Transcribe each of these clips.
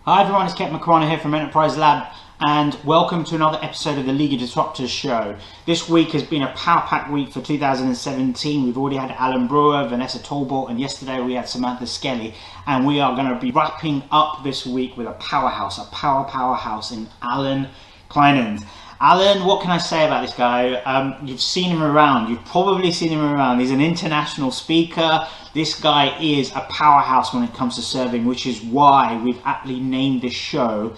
Hi everyone, it's Ketan here from Enterprise Lab, and welcome to another episode of the League of Disruptors Show. This week has been a power-packed week for 2017. We've already had Alan Brewer, Vanessa Talbot, and yesterday we had Samantha Skelly, and we are going to be wrapping up this week with a powerhouse in Allan Kleynhans. Alan, what can I say about this guy? You've seen him around. You've probably seen him around. He's an international speaker. This guy is a powerhouse when it comes to serving, which is why we've aptly named this show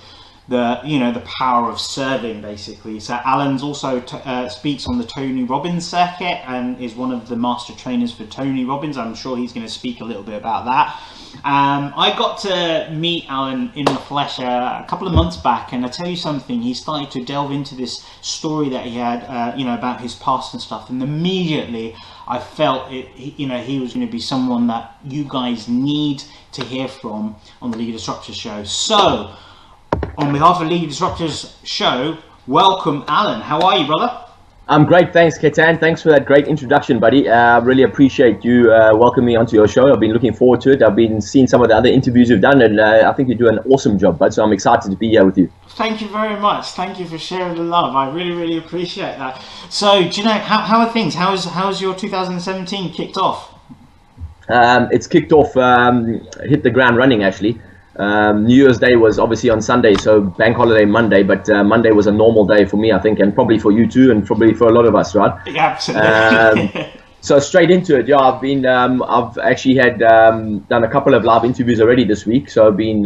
the power of serving, basically. So Alan's also speaks on the Tony Robbins circuit and is one of the master trainers for Tony Robbins. I'm sure he's going to speak a little bit about that. I got to meet Alan in the flesh a couple of months back, and I tell you something, he started to delve into this story that he had, about his past and stuff, and immediately I felt he was going to be someone that you guys need to hear from on the League of Disruptors Show. So, on behalf of the League of Disruptors Show, welcome Alan. How are you, brother? I'm great, thanks Ketan. Thanks for that great introduction, buddy. I really appreciate you welcoming me onto your show. I've been looking forward to it. I've been seeing some of the other interviews you've done, and I think you do an awesome job, bud. So I'm excited to be here with you. Thank you very much. Thank you for sharing the love. I really, really appreciate that. So, do you know, how are things? How's your 2017 kicked off? It's kicked off, hit the ground running, actually. New Year's Day was obviously on Sunday, so bank holiday Monday, but Monday was a normal day for me, I think, and probably for you too, and probably for a lot of us, right? Yeah, absolutely. So straight into it, I've actually had done a couple of live interviews already this week, so I've been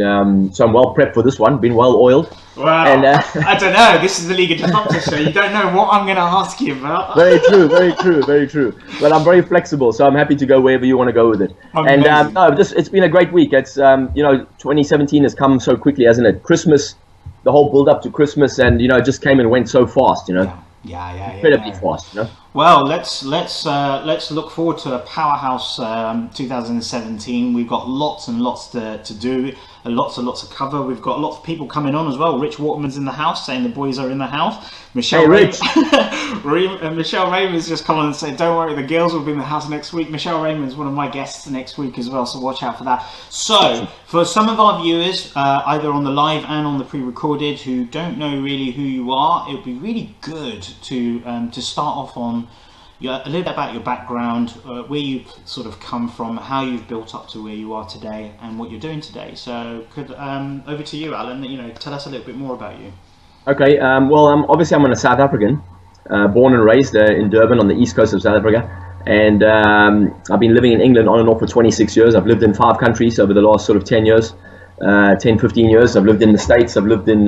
so I'm well prepped for this one, been well oiled. Well, and, I don't know. This is the League of Disruptors Show. You don't know what I'm going to ask you about. Very true. Well, I'm very flexible, so I'm happy to go wherever you want to go with it. Amazing. And it's been a great week. It's 2017 has come so quickly, hasn't it? Christmas, the whole build up to Christmas, and it just came and went so fast. Yeah. Incredibly fast. Well, let's look forward to a powerhouse 2017. We've got lots and lots to do, and lots to cover. We've got lots of people coming on as well. Rich Waterman's in the house, saying the boys are in the house. Michelle Raymond's just come on and said, "Don't worry, the girls will be in the house next week." Michelle Raymond's one of my guests next week as well, so watch out for that. So, for some of our viewers, either on the live and on the pre-recorded, who don't know really who you are, it would be really good to start off on a little bit about your background, where you've sort of come from, how you've built up to where you are today, and what you're doing today. So, over to you, Alan. Tell us a little bit more about you. Okay. Obviously I'm a South African, born and raised in Durban on the east coast of South Africa, and I've been living in England on and off for 26 years. I've lived in 5 countries over the last sort of 10 years, 15 years. I've lived in the States. I've lived in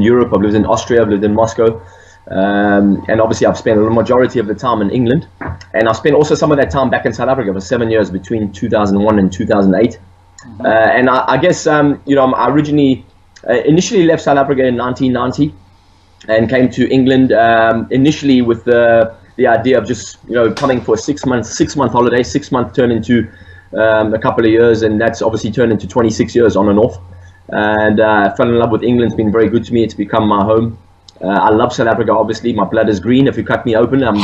Europe. I've lived in Austria. I've lived in Moscow. And obviously I've spent the majority of the time in England, and I spent also some of that time back in South Africa for 7 years between 2001 and 2008. And I guess I originally initially left South Africa in 1990 and came to England initially with the idea of just coming for a 6 month holiday. 6 months turned into a couple of years, and that's obviously turned into 26 years on and off. And I fell in love with England. It's been very good to me. It's become my home. I love South Africa, obviously. My blood is green. If you cut me open, I'm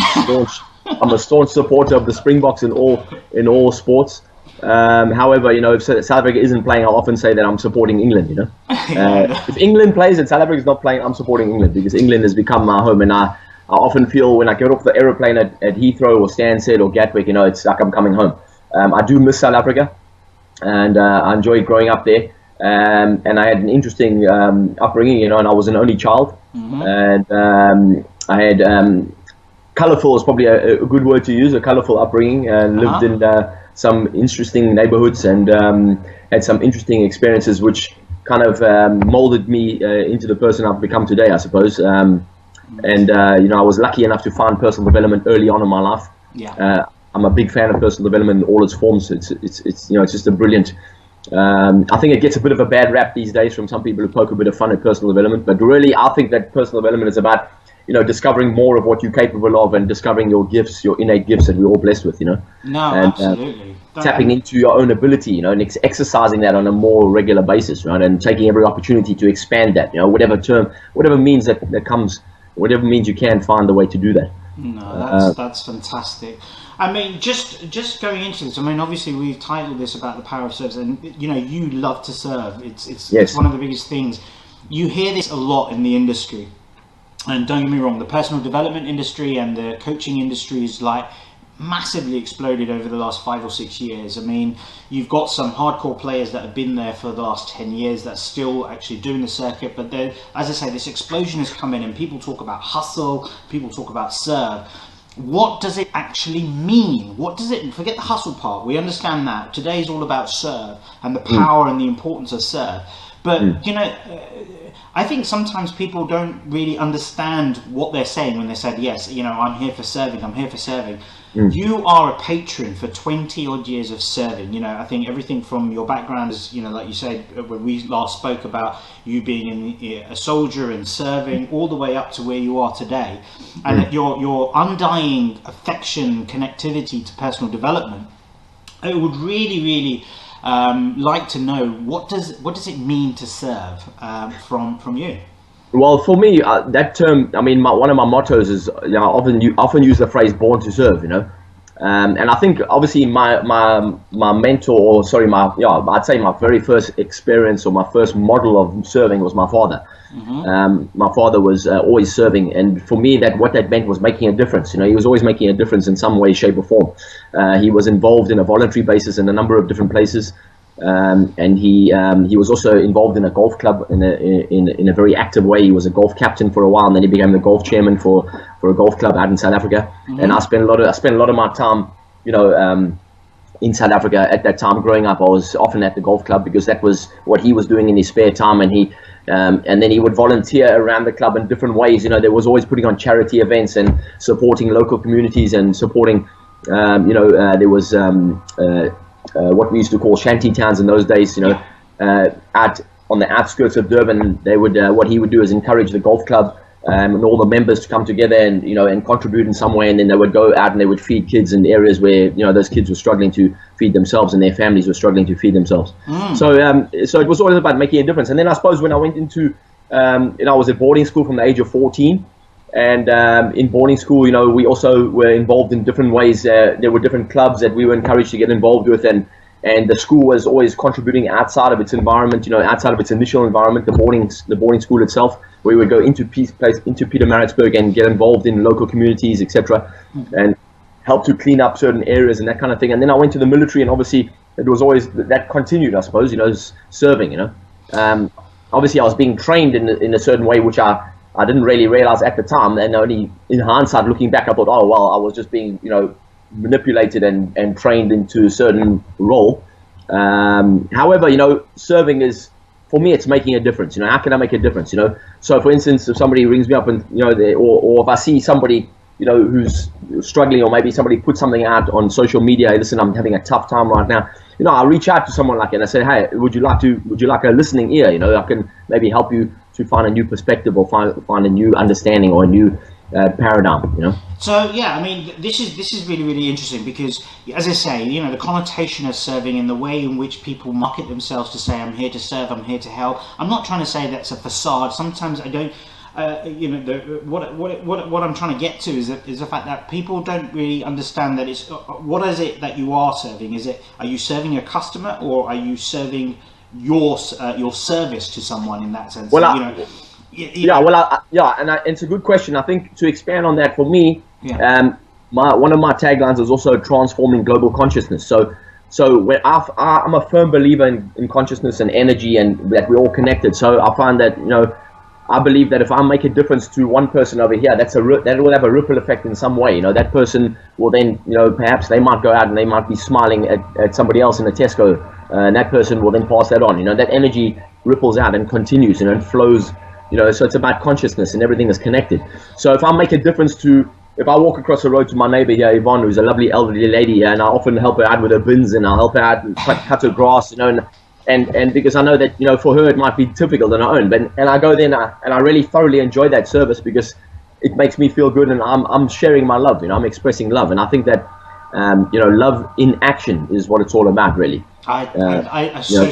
a staunch supporter of the Springboks in all sports. However, if South Africa isn't playing, I'll often say that I'm supporting England. If England plays and South Africa is not playing, I'm supporting England, because England has become my home. And I often feel when I get off the aeroplane at Heathrow or Stansted or Gatwick, it's like I'm coming home. I do miss South Africa, and I enjoyed growing up there. And I had an interesting upbringing, and I was an only child. And I had colourful is probably a good word to use, a colourful upbringing, and lived in some interesting neighbourhoods, and had some interesting experiences which kind of molded me into the person I've become today, I suppose. I was lucky enough to find personal development early on in my life. I'm a big fan of personal development in all its forms. It's just a brilliant. I think it gets a bit of a bad rap these days from some people who poke a bit of fun at personal development, but really I think that personal development is about discovering more of what you're capable of, and discovering your gifts, your innate gifts that we're all blessed with, Absolutely. Tapping into your own ability, and exercising that on a more regular basis, right? And taking every opportunity to expand that, whatever means that comes, whatever means you can find the way to do that. No, that's fantastic. I mean, just going into this, I mean, obviously we've titled this about the power of service, and you know, you love to serve. It's one of the biggest things. You hear this a lot in the industry, and don't get me wrong, the personal development industry and the coaching industry is like massively exploded over the last 5 or 6 years. I mean, you've got some hardcore players that have been there for the last 10 years that's still actually doing the circuit, but then, as I say, this explosion has come in and people talk about hustle, people talk about serve. What does it actually mean? What does it, forget the hustle part, we understand that. Today is all about serve and the power and the importance of serve. But, you know, I think sometimes people don't really understand what they're saying when they said, yes, you know, I'm here for serving, I'm here for serving. You are a patron for 20 odd years of serving. You know, I think everything from your background is, you know, like you said, when we last spoke about you being a soldier and serving all the way up to where you are today. And your undying affection, connectivity to personal development. I would really, really like to know, what does it mean to serve from you? Well, for me, that term, I mean, one of my mottos is, you know, I often use the phrase "born to serve," you know, and I think obviously my mentor, or sorry, I'd say my very first experience or my first model of serving was my father. My father was always serving, and for me, what that meant was making a difference. You know, he was always making a difference in some way, shape, or form. He was involved in a voluntary basis in a number of different places. And he was also involved in a golf club in a very active way. He was a golf captain for a while, and then he became the golf chairman for a golf club out in South Africa. And I spent a lot of my time, you know, in South Africa at that time. Growing up, I was often at the golf club because that was what he was doing in his spare time, and then he would volunteer around the club in different ways. You know, there was always putting on charity events and supporting local communities and supporting, there was what we used to call shanty towns in those days. You know, out on the outskirts of Durban, they would what he would do is encourage the golf club and all the members to come together and, you know, and contribute in some way, and then they would go out and they would feed kids in areas where, you know, those kids were struggling to feed themselves and their families were struggling to feed themselves. So it was always about making a difference. And then I suppose when I went into I was at boarding school from the age of 14. And in boarding school, you know, we also were involved in different ways. There were different clubs that we were encouraged to get involved with, and the school was always contributing outside of its environment, you know, outside of its initial environment, the boarding school itself. We would go into Pietermaritzburg and get involved in local communities, etc., and help to clean up certain areas and that kind of thing. And then I went to the military, and obviously it was always that continued, I suppose, you know, serving, you know. Obviously I was being trained in a certain way, which I didn't really realize at the time, and only in hindsight, looking back, I thought, oh, well, I was just being, you know, manipulated and trained into a certain role. However, you know, serving is, for me, it's making a difference. You know, how can I make a difference? You know, so for instance, if somebody rings me up and, you know, or if I see somebody, you know, who's struggling, or maybe somebody puts something out on social media, hey, listen, I'm having a tough time right now. You know, I reach out to someone like it and I say, hey, would you like a listening ear? You know, I can maybe help you to find a new perspective or find a new understanding or a new paradigm, you know. So yeah, I mean, this is really, really interesting because, as I say, you know, the connotation of serving and the way in which people market themselves to say, I'm here to serve, I'm here to help. I'm not trying to say that's a facade. Sometimes I don't. You know, what I'm trying to get to is the fact that people don't really understand that it's what is it that you are serving? Are you serving a customer, or are you serving your service to someone in that sense? Well, you know, and it's a good question. I think to expand on that, for me, one of my taglines is also transforming global consciousness. So when I'm a firm believer in consciousness and energy, and that we're all connected. So I find that, you know, I believe that if I make a difference to one person over here, that will have a ripple effect in some way. You know, that person will then, you know, perhaps they might go out and they might be smiling at somebody else in a Tesco, and that person will then pass that on. You know, that energy ripples out and continues, you know, and flows. You know, so it's about consciousness, and everything is connected. So if I make a difference if I walk across the road to my neighbor here, Yvonne, who's a lovely elderly lady, and I often help her out with her bins, and I'll help her out and cut her grass, you know, and because I know that, you know, for her it might be difficult on her own, and I go there and I really thoroughly enjoy that service because it makes me feel good, and I'm sharing my love, you know, I'm expressing love. And I think that love in action is what it's all about, really. I so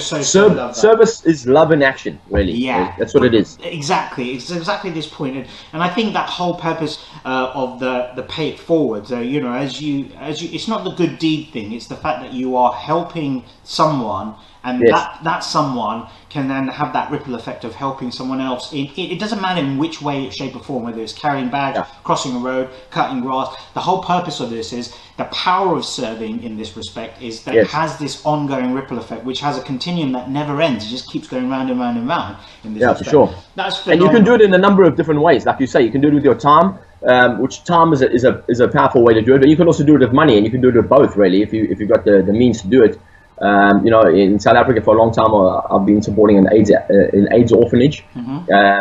love that. Service is love in action, really. Yeah, that's what it is. Exactly, it's exactly this point, and I think that whole purpose of the pay it forward. So as you, it's not the good deed thing; it's the fact that you are helping someone, and that someone can then have that ripple effect of helping someone else. It doesn't matter in which way, shape, or form, whether it's carrying bags, crossing a road, cutting grass. The whole purpose of this is the power of serving in this respect is that it has this ongoing ripple effect, which has a continuum that never ends. It just keeps going round and round and round in this respect. For sure. That's phenomenal. And you can do it in a number of different ways. Like you say, you can do it with your time, which time is a powerful way to do it. But you can also do it with money, and you can do it with both, really, if you've got the means to do it. In South Africa for a long time, I've been supporting an AIDS orphanage. I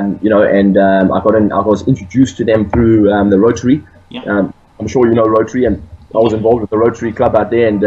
was introduced to them through the Rotary. I'm sure you know Rotary, and I was involved with the Rotary Club out there, and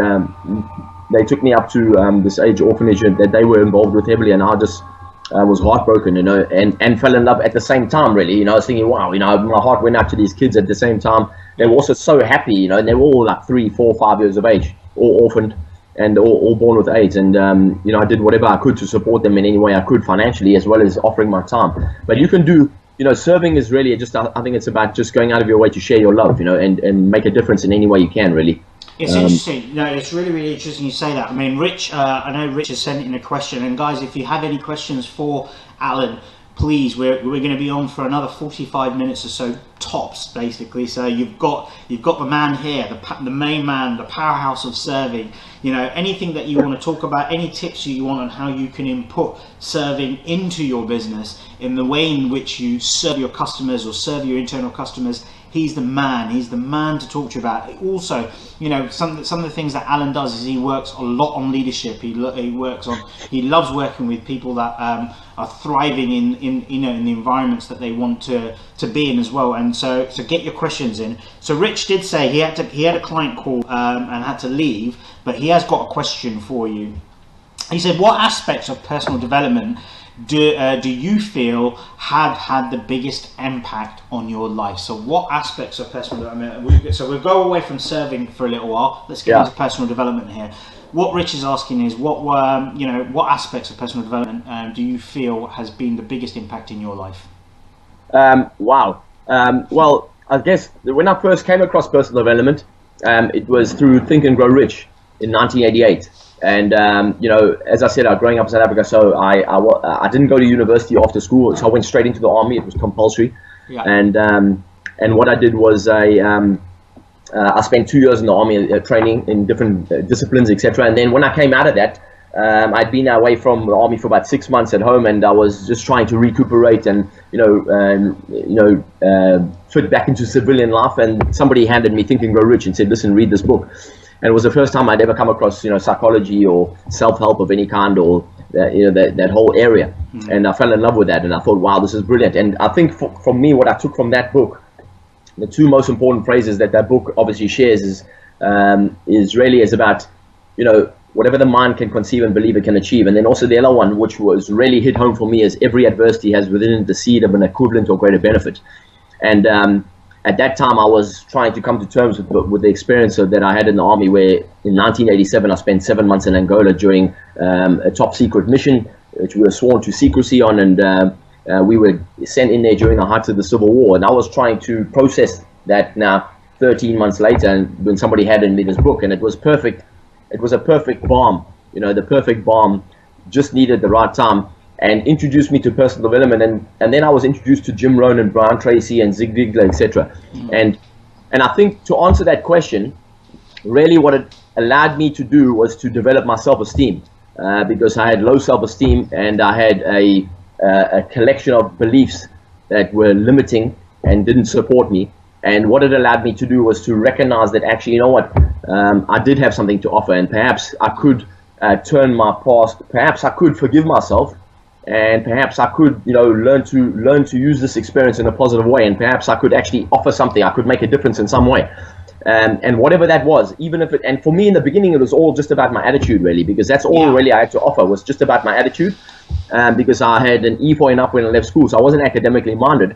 they took me up to this AIDS orphanage that they were involved with heavily, and I just was heartbroken, and fell in love at the same time, really. I was thinking, wow, my heart went out to these kids at the same time. They were also so happy, and they were all like 3, 4, 5 years of age, all orphaned, and all born with AIDS, and I did whatever I could to support them in any way I could financially, as well as offering my time. But you can do, serving is really just, I think it's about just going out of your way to share your love, and make a difference in any way you can, really. It's interesting. No, it's really, really interesting you say that. I mean, Rich, I know Rich has sent in a question, and guys, if you have any questions for Allan, please, we're going to be on for another 45 minutes or so tops, basically. So you've got the man here, the main man, the powerhouse of serving. Anything that you want to talk about, any tips you want on how you can input serving into your business in the way in which you serve your customers or serve your internal customers. He's the man. He's the man to talk to you about. Also, some of the things that Allan does is he works a lot on leadership. He loves working with people that are thriving in the environments that they want to be in as well. And so get your questions in. So Rich did say he had a client call and had to leave, but he has got a question for you. He said, what aspects of personal development do you feel have had the biggest impact on your life? So what aspects of personal development, so we'll go away from serving for a little while, let's get into personal development here. What Rich is asking is what aspects of personal development do you feel has been the biggest impact in your life? Well, I guess when I first came across personal development, it was through Think and Grow Rich in 1988. And as I said, I was growing up in South Africa, so I didn't go to university after school, so I went straight into the army. It was compulsory, and what I did was I spent 2 years in the army training in different disciplines, etc. And then when I came out of that, I'd been away from the army for about 6 months at home, and I was just trying to recuperate and fit back into civilian life. And somebody handed me Think and Grow Rich and said, "Listen, read this book." And it was the first time I'd ever come across, psychology or self-help of any kind, or that whole area. And I fell in love with that, and I thought, wow, this is brilliant. And I think for me, what I took from that book, the two most important phrases that book obviously shares is about, whatever the mind can conceive and believe it can achieve. And then also the other one, which was really hit home for me, is every adversity has within it the seed of an equivalent or greater benefit. And at that time, I was trying to come to terms with the experience that I had in the army, where in 1987, I spent 7 months in Angola during a top secret mission, which we were sworn to secrecy on, and we were sent in there during the height of the Civil War. And I was trying to process that now 13 months later, and when somebody handed me this book, and it was perfect. It was a perfect balm, the perfect balm, just needed the right time, and introduced me to personal development, and then I was introduced to Jim Rohn and Brian Tracy and Zig Ziglar, etc. And I think to answer that question, really what it allowed me to do was to develop my self-esteem, because I had low self-esteem, and I had a collection of beliefs that were limiting and didn't support me. And what it allowed me to do was to recognize that actually, I did have something to offer, and perhaps I could turn my past, perhaps I could forgive myself, and perhaps I could, learn to use this experience in a positive way, and perhaps I could actually offer something. I could make a difference in some way, and whatever that was, even if it. And for me, in the beginning, it was all just about my attitude, really, because that's all really I had to offer, was just about my attitude, because I had an E4 and up when I left school, so I wasn't academically minded,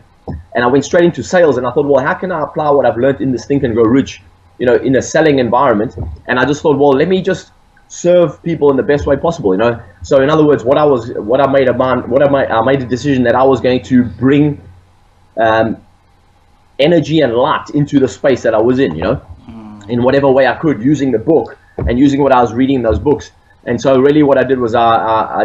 and I went straight into sales, and I thought, well, how can I apply what I've learned in this Think and Grow Rich, in a selling environment. And I just thought, well, let me just serve people in the best way possible, So in other words, I made a decision that I was going to bring energy and light into the space that I was in whatever way I could, using the book and using what I was reading in those books. And so really what I did was I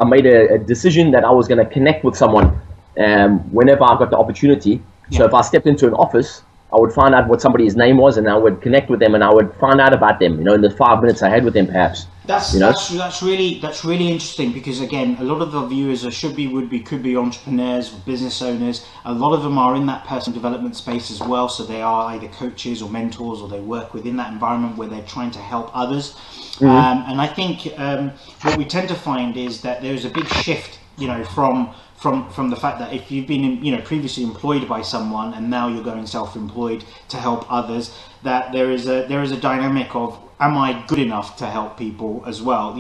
made a decision that I was going to connect with someone whenever I got the opportunity. Yeah. So if I stepped into an office, I would find out what somebody's name was, and I would connect with them, and I would find out about them, in the 5 minutes I had with them, perhaps. That's really interesting, because again, a lot of the viewers could be entrepreneurs, business owners. A lot of them are in that personal development space as well, so they are either coaches or mentors, or they work within that environment where they're trying to help others. Mm-hmm. And I think what we tend to find is that there's a big shift, from the fact that if you've been previously employed by someone and now you're going self-employed to help others, that there is a dynamic of, am I good enough to help people as well?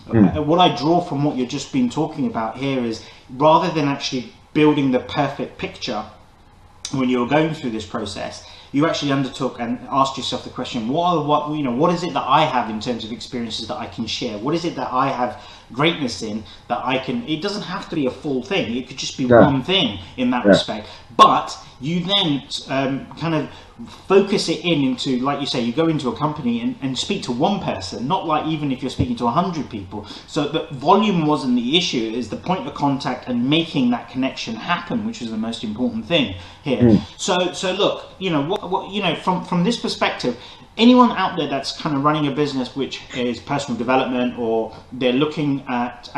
What I draw from what you've just been talking about here is, rather than actually building the perfect picture when you were going through this process, you actually undertook and asked yourself the question, what is it that I have in terms of experiences that I can share? What is it that I have greatness in that I can? It doesn't have to be a full thing. It could just be one thing in that respect. But you then kind of focus it into, like you say, you go into a company and speak to one person, not like even if you're speaking to 100 people. So the volume wasn't the issue, is the point of contact and making that connection happen, which is the most important thing here. So look, from this perspective, anyone out there that's kind of running a business which is personal development, or they're looking at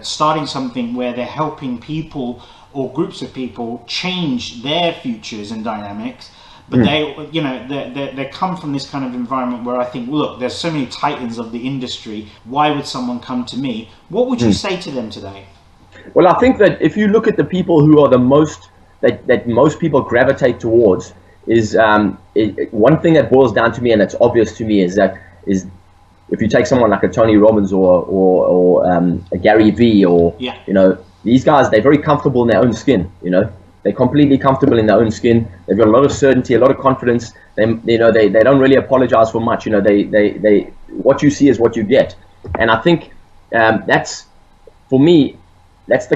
starting something where they're helping people or groups of people change their futures and dynamics, but they come from this kind of environment where I think, look, there's so many titans of the industry, why would someone come to me? What would you say to them today? Well, I think that if you look at the people who are the most, that most people gravitate towards, is one thing that boils down to me, and it's obvious to me, is if you take someone like a Tony Robbins or a Gary Vee, or these guys, they're very comfortable in their own skin. They're completely comfortable in their own skin. They've got a lot of certainty, a lot of confidence. They don't really apologize for much. They what you see is what you get. And I think that's, for me, that's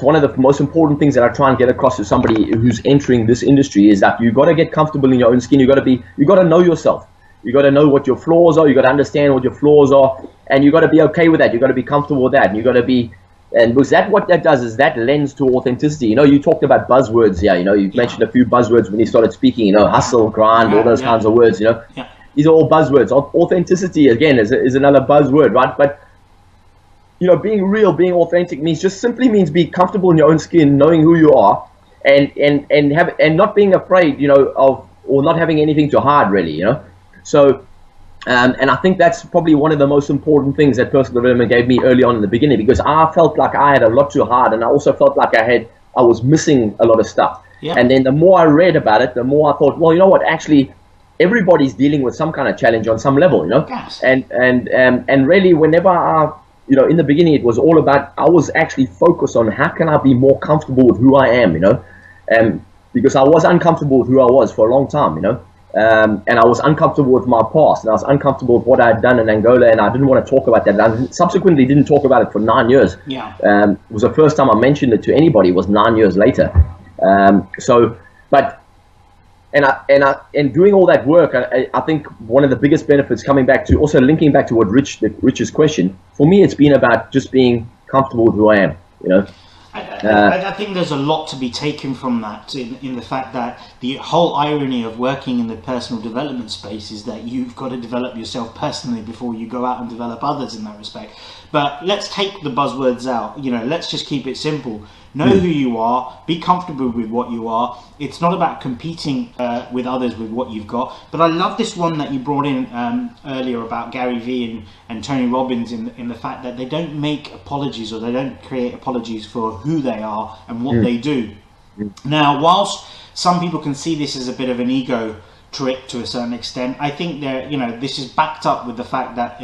one of the most important things that I try and get across to somebody who's entering this industry, is that you got to get comfortable in your own skin. You got to know yourself. You got to know what your flaws are. You got to understand what your flaws are, and you got to be okay with that. You got to be comfortable with that, and you got to be. And because what that does is that lends to authenticity. You talked about buzzwords here. You mentioned a few buzzwords when you started speaking. Hustle, grind, all those kinds of words. These are all buzzwords. Authenticity, again, is another buzzword, right? But being real, being authentic simply means be comfortable in your own skin, knowing who you are, and not being afraid, of, or not having anything to hide, really. So. And I think that's probably one of the most important things that personal development gave me early on in the beginning, because I felt like I had a lot to hide, and I also felt like I was missing a lot of stuff. Yeah. And then the more I read about it, the more I thought, well, you know what? Actually, everybody's dealing with some kind of challenge on some level, Yes. And really, whenever in the beginning, it was all about, I was actually focused on how can I be more comfortable with who I am, because I was uncomfortable with who I was for a long time, and I was uncomfortable with my past, and I was uncomfortable with what I had done in Angola, and I didn't want to talk about that. And I subsequently didn't talk about it for 9 years. Yeah. It was the first time I mentioned it to anybody was 9 years later. And doing all that work, I think one of the biggest benefits, coming back to, also linking back to what Rich's question, for me, it's been about just being comfortable with who I am, I think there's a lot to be taken from that, in the fact that the whole irony of working in the personal development space is that you've got to develop yourself personally before you go out and develop others in that respect. But let's take the buzzwords out. Let's just keep it simple. Know who you are, be comfortable with what you are. It's not about competing with others with what you've got. But I love this one that you brought in earlier about Gary Vee and Tony Robbins, in the fact that they don't make apologies, or they don't create apologies for who they are and what they do. Now, whilst some people can see this as a bit of an ego trick to a certain extent, I think this is backed up with the fact that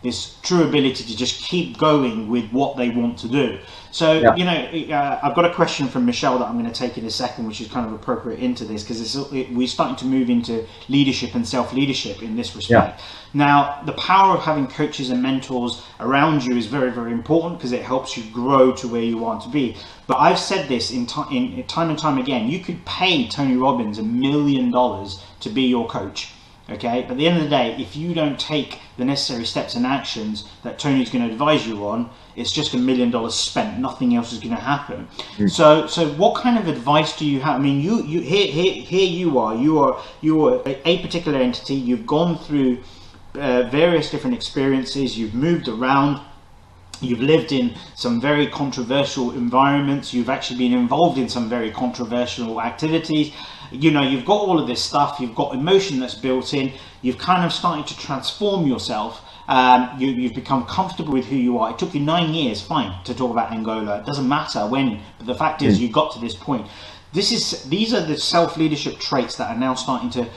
this true ability to just keep going with what they want to do. So, you know, I've got a question from Michelle that I'm going to take in a second, which is kind of appropriate into this, because we're starting to move into leadership and self-leadership in this respect. Now, the power of having coaches and mentors around you is very, very important, because it helps you grow to where you want to be. But I've said this in time and time again, you could pay Tony Robbins $1 million to be your coach. Okay, but at the end of the day, if you don't take the necessary steps and actions that Tony's going to advise you on, it's just $1 million spent. Nothing else is going to happen. So what kind of advice do you have? I mean, you here you are a particular entity. You've gone through various different experiences. You've moved around. You've lived in some very controversial environments. You've actually been involved in some very controversial activities. You know, you've got all of this stuff. You've got emotion that's built in. You've kind of started to transform yourself. You've become comfortable with who you are. It took you 9 years, fine, to talk about Angola. It doesn't matter when, but the fact is you got to this point. These are the self-leadership traits that are now starting to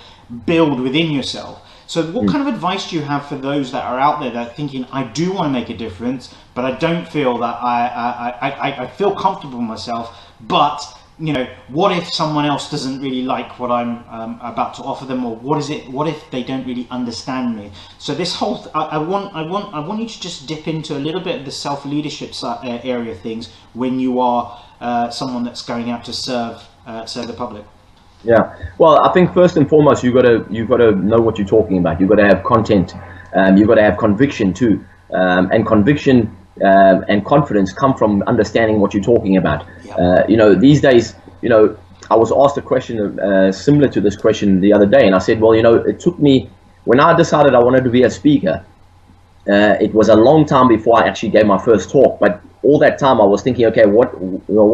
build within yourself. So what kind of advice do you have for those that are out there that are thinking, I do want to make a difference, but I don't feel that I feel comfortable with myself, but you know, what if someone else doesn't really like what I'm about to offer them, or what if they don't really understand me? So this whole I want you to just dip into a little bit of the self-leadership area of things when you are someone that's going out to serve the public. Yeah, well, I think first and foremost, you've got to know what you're talking about. You've got to have content. You've got to have conviction too, and conviction and confidence come from understanding what you're talking about. You know, these days, you know, I was asked a question similar to this question the other day, and I said, well, you know, it took me, when I decided I wanted to be a speaker, it was a long time before I actually gave my first talk, but all that time I was thinking, okay, what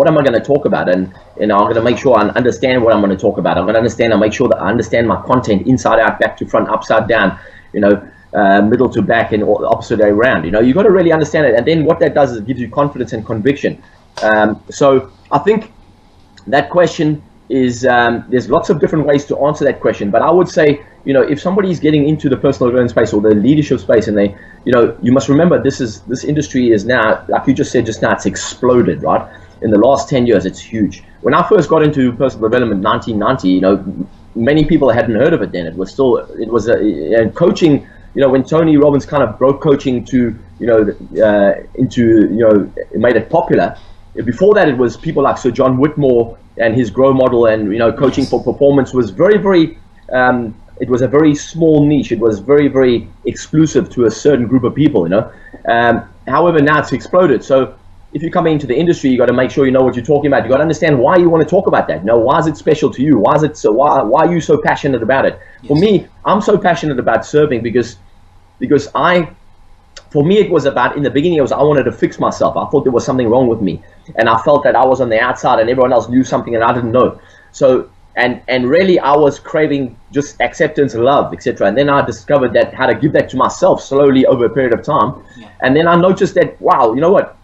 am I going to talk about? And I'm going to make sure I understand what I'm going to talk about. I'm going to understand and make sure that I understand my content inside out, back to front, upside down, you know, middle to back, and opposite way around. You know, you got to really understand it. And then what that does is it gives you confidence and conviction. So I think that question is, there's lots of different ways to answer that question. But I would say, you know, if somebody's getting into the personal development space or the leadership space, and they, you know, you must remember this industry is now, like you just said just now, it's exploded, right? In the last 10 years, it's huge. When I first got into personal development in 1990, you know, many people hadn't heard of it then. It was coaching, you know, when Tony Robbins kind of broke coaching to, you know, made it popular. Before that, it was people like Sir John Whitmore and his Grow model, and, you know, coaching for performance was very, very, it was a very small niche. It was very, very exclusive to a certain group of people, you know. However, now it's exploded. So if you come into the industry, you got to make sure you know what you're talking about. You got to understand why you want to talk about that. You know, why is it special to you? Why is it so? Why are you so passionate about it? Yes. For me, I'm so passionate about serving because for me, it was about, in the beginning, I wanted to fix myself. I thought there was something wrong with me, and I felt that I was on the outside and everyone else knew something and I didn't know. So, and really, I was craving just acceptance, love, etc. And then I discovered that how to give that to myself slowly over a period of time. Yeah. And then I noticed that, wow, you know what?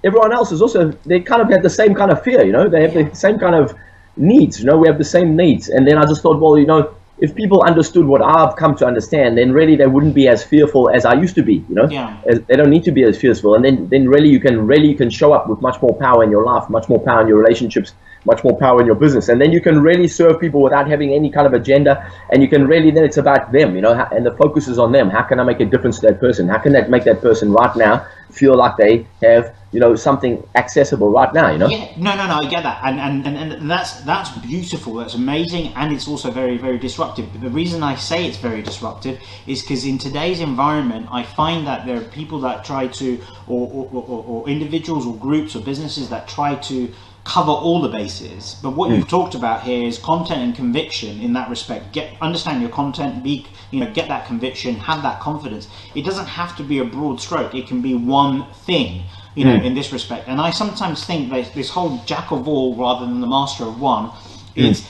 Everyone else is also, they kind of have the same kind of fear, you know, they have the same kind of needs, you know, we have the same needs. And then I just thought, well, you know, if people understood what I've come to understand, then really they wouldn't be as fearful as I used to be, you know. Yeah. They don't need to be as fearful. And then really you can show up with much more power in your life, much more power in your relationships, much more power in your business. And then you can really serve people without having any kind of agenda. And you can really, then it's about them, you know, and the focus is on them. How can I make a difference to that person? How can that make that person right now feel like they have, you know, something accessible right now, you know? Yeah, no, I get that. And that's beautiful. That's amazing. And it's also very, very disruptive. But the reason I say it's very disruptive is because in today's environment, I find that there are people that try to, or individuals or groups or businesses that try to cover all the bases. But what you've talked about here is content and conviction in that respect. Understand your content, get that conviction, have that confidence. It doesn't have to be a broad stroke. It can be one thing, you know, in this respect. And I sometimes think that this whole jack of all rather than the master of one is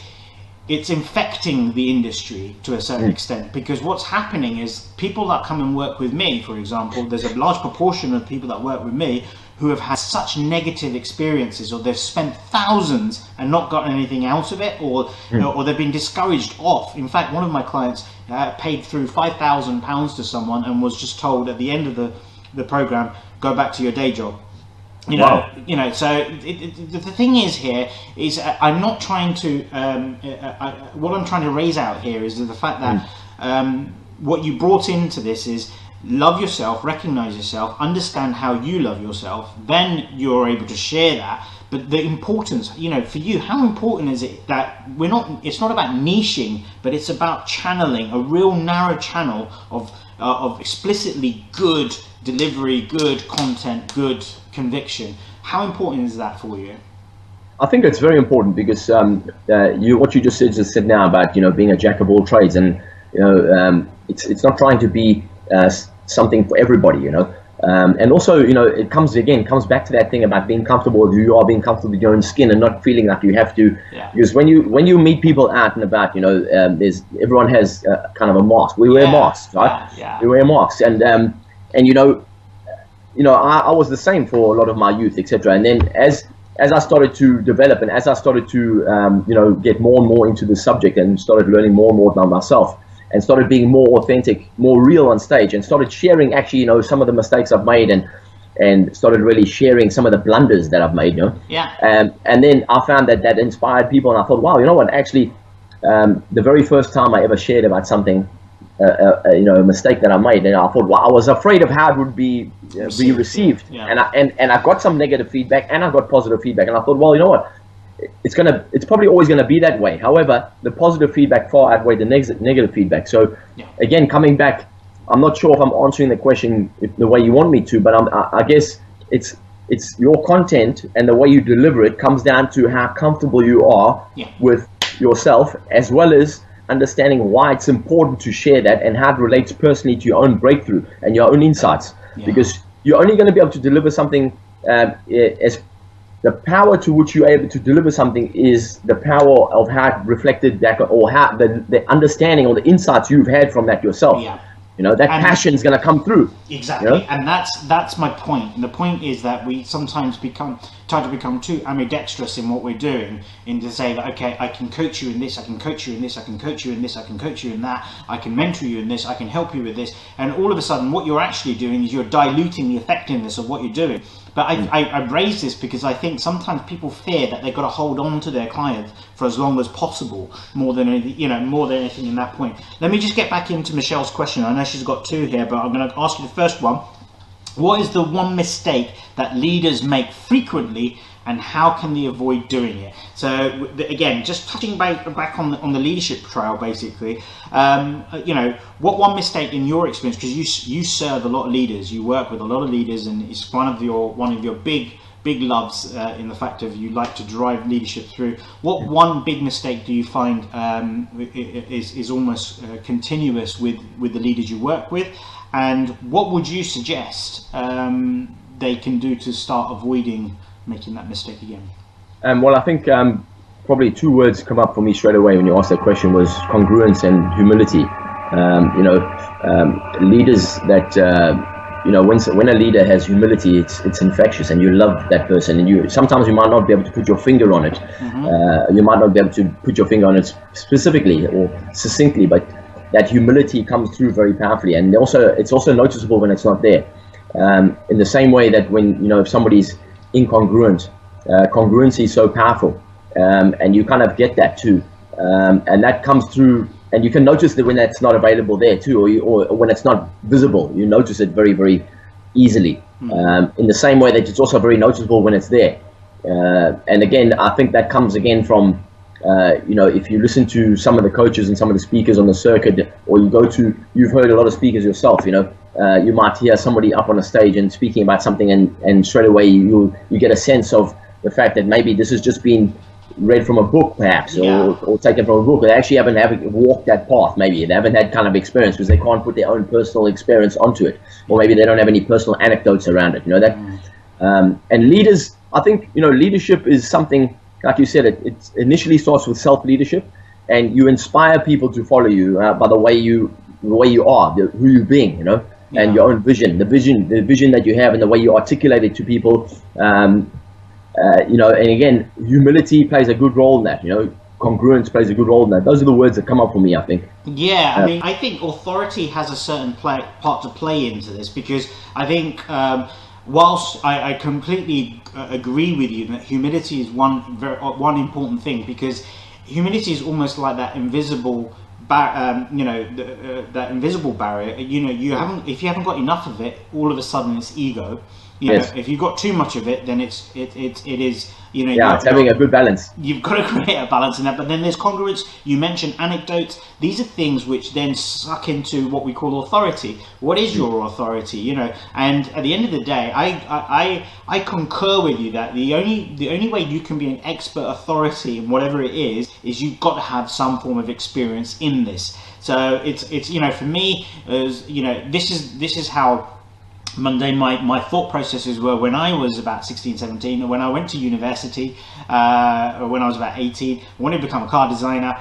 it's infecting the industry to a certain extent, because what's happening is people that come and work with me, for example, there's a large proportion of people that work with me who have had such negative experiences, or they've spent thousands and not gotten anything out of it, or they've been discouraged off. In fact, one of my clients paid through £5,000 to someone and was just told at the end of the program, go back to your day job. You know, Wow. you know. So the thing is here is I'm not trying to. What I'm trying to raise out here is the fact that what you brought into this is love yourself, recognize yourself, understand how you love yourself. Then you're able to share that. But the importance, you know, for you, how important is it that we're not? It's not about niching, but it's about channeling a real narrow channel of explicitly good delivery, good content, good conviction. How important is that for you? I think it's very important because what you just said now about, you know, being a jack of all trades, and you know, it's not trying to be something for everybody, you know. And also, you know, it comes back to that thing about being comfortable with who you are, being comfortable with your own skin, and not feeling like you have to. Yeah. Because when you meet people out and about, you know, everyone has kind of a mask. We wear masks, right? Yeah. We wear masks, and you know, I was the same for a lot of my youth, etc. And then as I started to develop, and as I started to you know, get more and more into the subject, and started learning more and more about myself, and started being more authentic, more real on stage, and started sharing actually, you know, some of the mistakes I've made, and started really sharing some of the blunders that I've made, you know. Yeah. And then I found that inspired people, and I thought, wow, you know what? Actually, the very first time I ever shared about something, you know, a mistake that I made, and I thought, well, I was afraid of how it would be received. Yeah. And I got some negative feedback, and I got positive feedback, and I thought, well, you know what? It's probably always going to be that way. However, the positive feedback far outweighed the negative feedback. So again, coming back, I'm not sure if I'm answering the question the way you want me to, but I guess it's your content and the way you deliver it comes down to how comfortable you are with yourself, as well as understanding why it's important to share that, and how it relates personally to your own breakthrough and your own insights. Because you're only going to be able to deliver something as the power to which you're able to deliver something is the power of how it reflected back, or how the understanding or the insights you've had from that yourself. Yeah. You know, that passion is going to come through. Exactly, you know? And that's my point. And the point is that we sometimes try to become too ambidextrous in what we're doing, in to say that, okay, I can coach you in this, I can coach you in this, I can coach you in this, I can coach you in that, I can mentor you in this, I can help you with this, and all of a sudden what you're actually doing is you're diluting the effectiveness of what you're doing. But I raise this because I think sometimes people fear that they've got to hold on to their client for as long as possible, more than anything in that point. Let me just get back into Michelle's question. I know she's got two here, but I'm going to ask you the first one. What is the one mistake that leaders make frequently, and how can they avoid doing it? So again, just touching back on the leadership trail, basically, you know, what one mistake in your experience, because you serve a lot of leaders, you work with a lot of leaders, and it's one of your big loves in the fact of you like to drive leadership through. What one big mistake do you find is almost continuous with the leaders you work with, and what would you suggest they can do to start avoiding making that mistake again? Well, I think probably two words come up for me straight away when you asked that question, was congruence and humility. You know, leaders that you know, when a leader has humility, it's infectious, and you love that person, and sometimes you might not be able to put your finger on it. You might not be able to put your finger on it specifically or succinctly, but that humility comes through very powerfully, and it's also noticeable when it's not there. In the same way that when, you know, if somebody's incongruent, congruency is so powerful, and you kind of get that too, and that comes through, and you can notice that when that's not available there too, or when it's not visible, you notice it very, very easily. In the same way that it's also very noticeable when it's there. And again, I think that comes again from you know, if you listen to some of the coaches and some of the speakers on the circuit, or you've heard a lot of speakers yourself, you know, you might hear somebody up on a stage and speaking about something, and straight away you get a sense of the fact that maybe this has just been read from a book, perhaps, or taken from a book. They actually haven't walked that path. Maybe they haven't had kind of experience, because they can't put their own personal experience onto it, or maybe they don't have any personal anecdotes around it. You know that. And leaders, I think, you know, leadership is something, like you said, it initially starts with self-leadership, and you inspire people to follow you by the way you are, who you're being, you know, and your own vision, the vision that you have, and the way you articulate it to people. You know, and again, humility plays a good role in that. You know, congruence plays a good role in that. Those are the words that come up for me, I think. Yeah, I mean, I think authority has a certain part to play into this, because I think whilst I completely agree with you that humility is one important thing, because humility is almost like that invisible that invisible barrier. You know, if you haven't got enough of it, all of a sudden it's ego. You know, if you've got too much of it, then it is, you know. Yeah, it's having a good balance. You've got to create a balance in that. But then there's congruence. You mentioned anecdotes. These are things which then suck into what we call authority. What is your authority? You know, and at the end of the day, I concur with you that the only way you can be an expert authority in whatever it is you've got to have some form of experience in this. So it's you know, for me, you know, this is how mundane my thought processes were when I was about 16, 17, when I went to university, or when I was about 18. I wanted to become a car designer.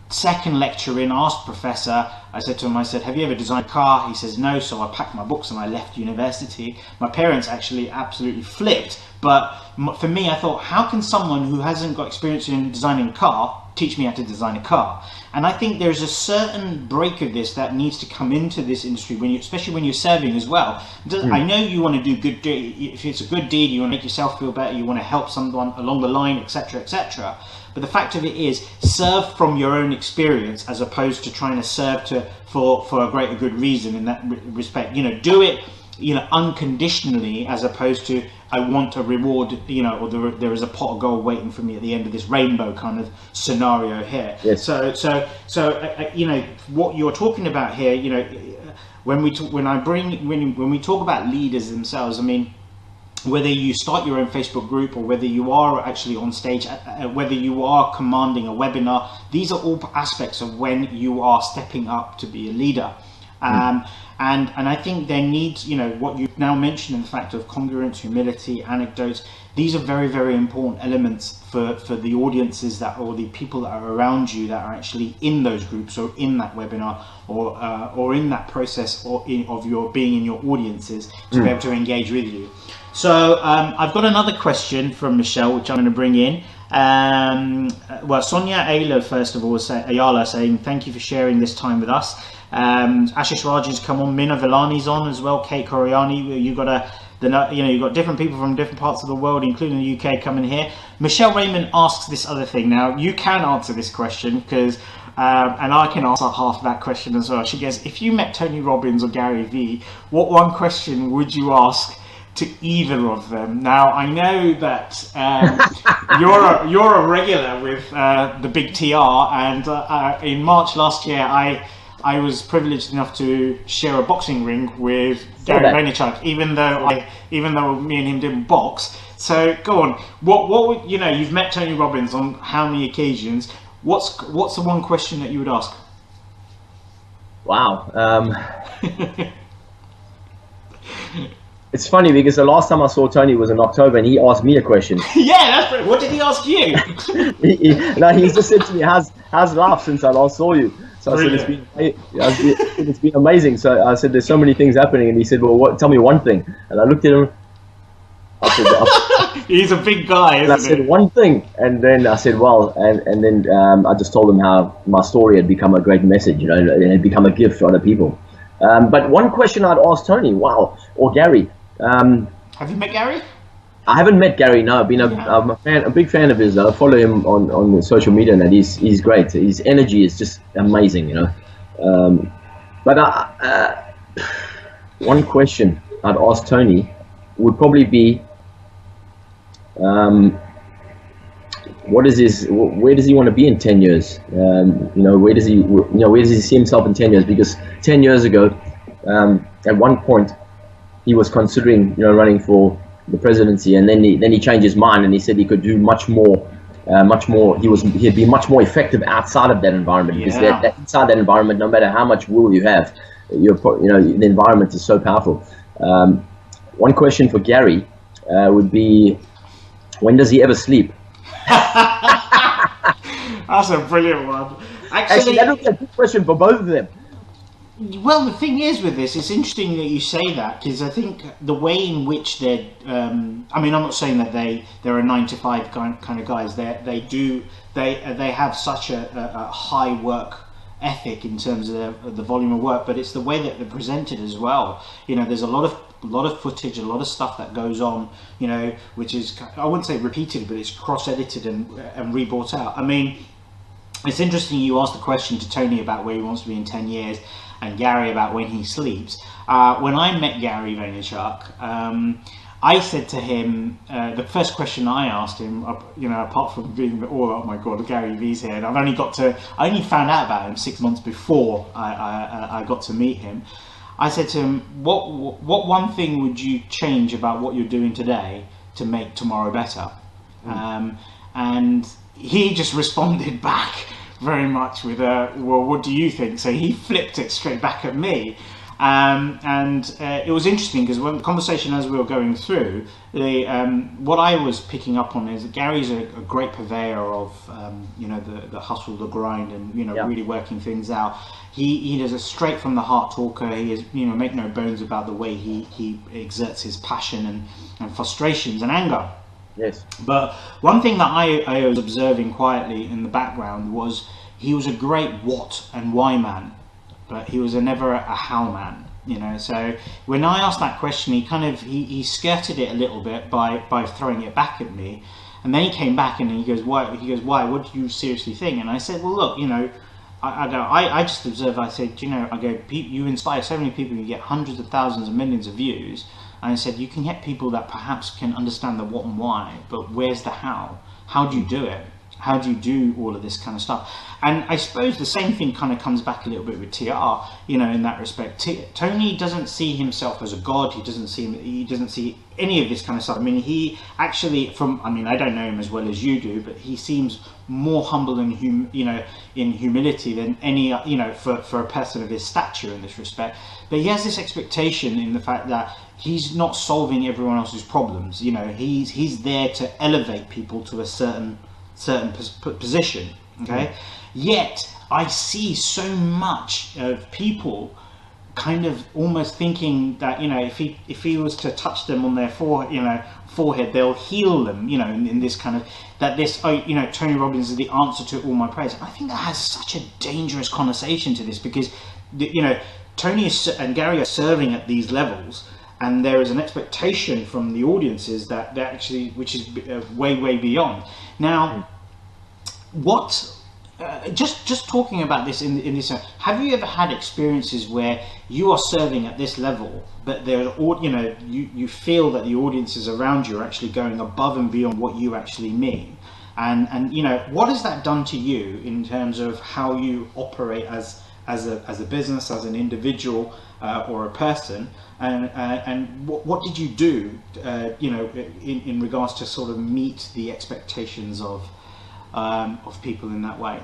Second lecture in, asked professor, I said to him, I said, have you ever designed a car? He says no. So I packed my books and I left university. My parents actually absolutely flipped, but for me, I thought, how can someone who hasn't got experience in designing a car teach me how to design a car? And I think there's a certain break of this that needs to come into this industry, especially when you're serving as well. I know you want to do good deed. If it's a good deed, you want to make yourself feel better, you want to help someone along the line, etc., etc. But the fact of it is, serve from your own experience as opposed to trying to serve for a greater good reason in that respect. You know, do it, you know, unconditionally, as opposed to I want a reward, you know, or there is a pot of gold waiting for me at the end of this rainbow kind of scenario here. Yes. So you know, what you're talking about here, you know, when we talk about leaders themselves, I mean, whether you start your own Facebook group or whether you are actually on stage, whether you are commanding a webinar, these are all aspects of when you are stepping up to be a leader. And I think there needs, you know, what you've now mentioned in the fact of congruence, humility, anecdotes. These are very, very important elements for the audiences or the people that are around you that are actually in those groups or in that webinar or in that process of your being in your audiences to be able to engage with you. So I've got another question from Michelle, which I'm going to bring in. Well, Sonia Ayala, first of all, Ayala saying, thank you for sharing this time with us. Ashish Raji's come on, Mina Villani's on as well, Kate Coriani. You've got different people from different parts of the world, including the UK, coming here. Michelle Raymond asks this other thing. Now, you can answer this question because, and I can answer half that question as well. She goes, if you met Tony Robbins or Gary Vee, what one question would you ask to either of them? Now, I know that you're a regular with the Big TR, and in March last year, I was privileged enough to share a boxing ring with Gary Vaynerchuk, even though me and him didn't box. So go on. What would, you know, you've met Tony Robbins on how many occasions? What's the one question that you would ask? Wow. It's funny because the last time I saw Tony was in October, and he asked me a question. Yeah, that's great. What did he ask you? he just said to me, "How's life since I last saw you?" So I said, it's been amazing. So I said, there's so many things happening, and he said, well, tell me one thing. And I looked at him. He's a big guy, isn't he? I said one thing, and then I said, well, and then I just told him how my story had become a great message, you know, and it had become a gift for other people. But one question I'd ask Tony, or Gary. Have you met Gary? I haven't met Gary. No, I've been a big fan of his. I follow him on social media, and he's great. His energy is just amazing, you know. But one question I'd ask Tony would probably be, where does he want to be in 10 years? You know, where does he see himself in 10 years? Because 10 years ago, at one point, he was considering, you know, running for the presidency, and then he changed his mind, and he said he could do much more. He'd be much more effective outside of that environment, because that inside that environment, no matter how much will you have, the environment is so powerful. One question for Gary would be, when does he ever sleep? That's a brilliant one. Actually, that would be a good question for both of them. Well, the thing is with this, it's interesting that you say that, because I think the way in which they're, I mean, I'm not saying that they're a 9-to-5 kind of guys. They have such a high work ethic in terms of the volume of work, but it's the way that they're presented as well. You know, there's a lot of footage, a lot of stuff that goes on, you know, which is, I wouldn't say repeated, but it's cross-edited and re-brought out. I mean, it's interesting you asked the question to Tony about where he wants to be in 10 years and Gary about when he sleeps. When I met Gary Vaynerchuk, I said to him, the first question I asked him, you know, apart from being, oh my God, Gary V's here, and I only found out about him 6 months before I got to meet him. I said to him, what one thing would you change about what you're doing today to make tomorrow better? And he just responded back very much with well, what do you think? So he flipped it straight back at me. It was interesting because when the conversation as we were going through, what I was picking up on is that Gary's a great purveyor of you know, the hustle, the grind, and you know, really working things out. He is a straight from the heart talker. He is, you know, make no bones about the way he exerts his passion and frustrations and anger. Yes. But one thing that I was observing quietly in the background was he was a great what and why man, but he was never a how man, you know. So when I asked that question, he skirted it a little bit by throwing it back at me, and then he came back and he goes, why? What do you seriously think? And I said, well, look, you know, I just observe. I said, you know, you inspire so many people. You get hundreds of thousands and millions of views. And I said, you can get people that perhaps can understand the what and why, but where's the how? How do you do it? How do you do all of this kind of stuff? And I suppose the same thing kind of comes back a little bit with TR, you know, in that respect. Tony doesn't see himself as a god. He doesn't see any of this kind of stuff. I mean, he actually, I mean, I don't know him as well as you do, but he seems more humble and in humility than any, you know, for a person of his stature in this respect. But he has this expectation in the fact that he's not solving everyone else's problems. You know, he's there to elevate people to a certain position. Okay. Yet I see so much of people kind of almost thinking that, you know, if he was to touch them on their forehead, they'll heal them, you know, in this kind of, that this, oh, you know, Tony Robbins is the answer to all my prayers. I think that has such a dangerous connotation to this, because, you know, Tony and Gary are serving at these levels, and there is an expectation from the audiences that actually, which is way beyond. Now, what? Just talking about this in this, have you ever had experiences where you are serving at this level, but there, you know, you feel that the audiences around you are actually going above and beyond what you actually mean, and you know, what has that done to you in terms of how you operate as a business, as an individual, or a person, and what did you do, you know, in regards to sort of meet the expectations of people in that way?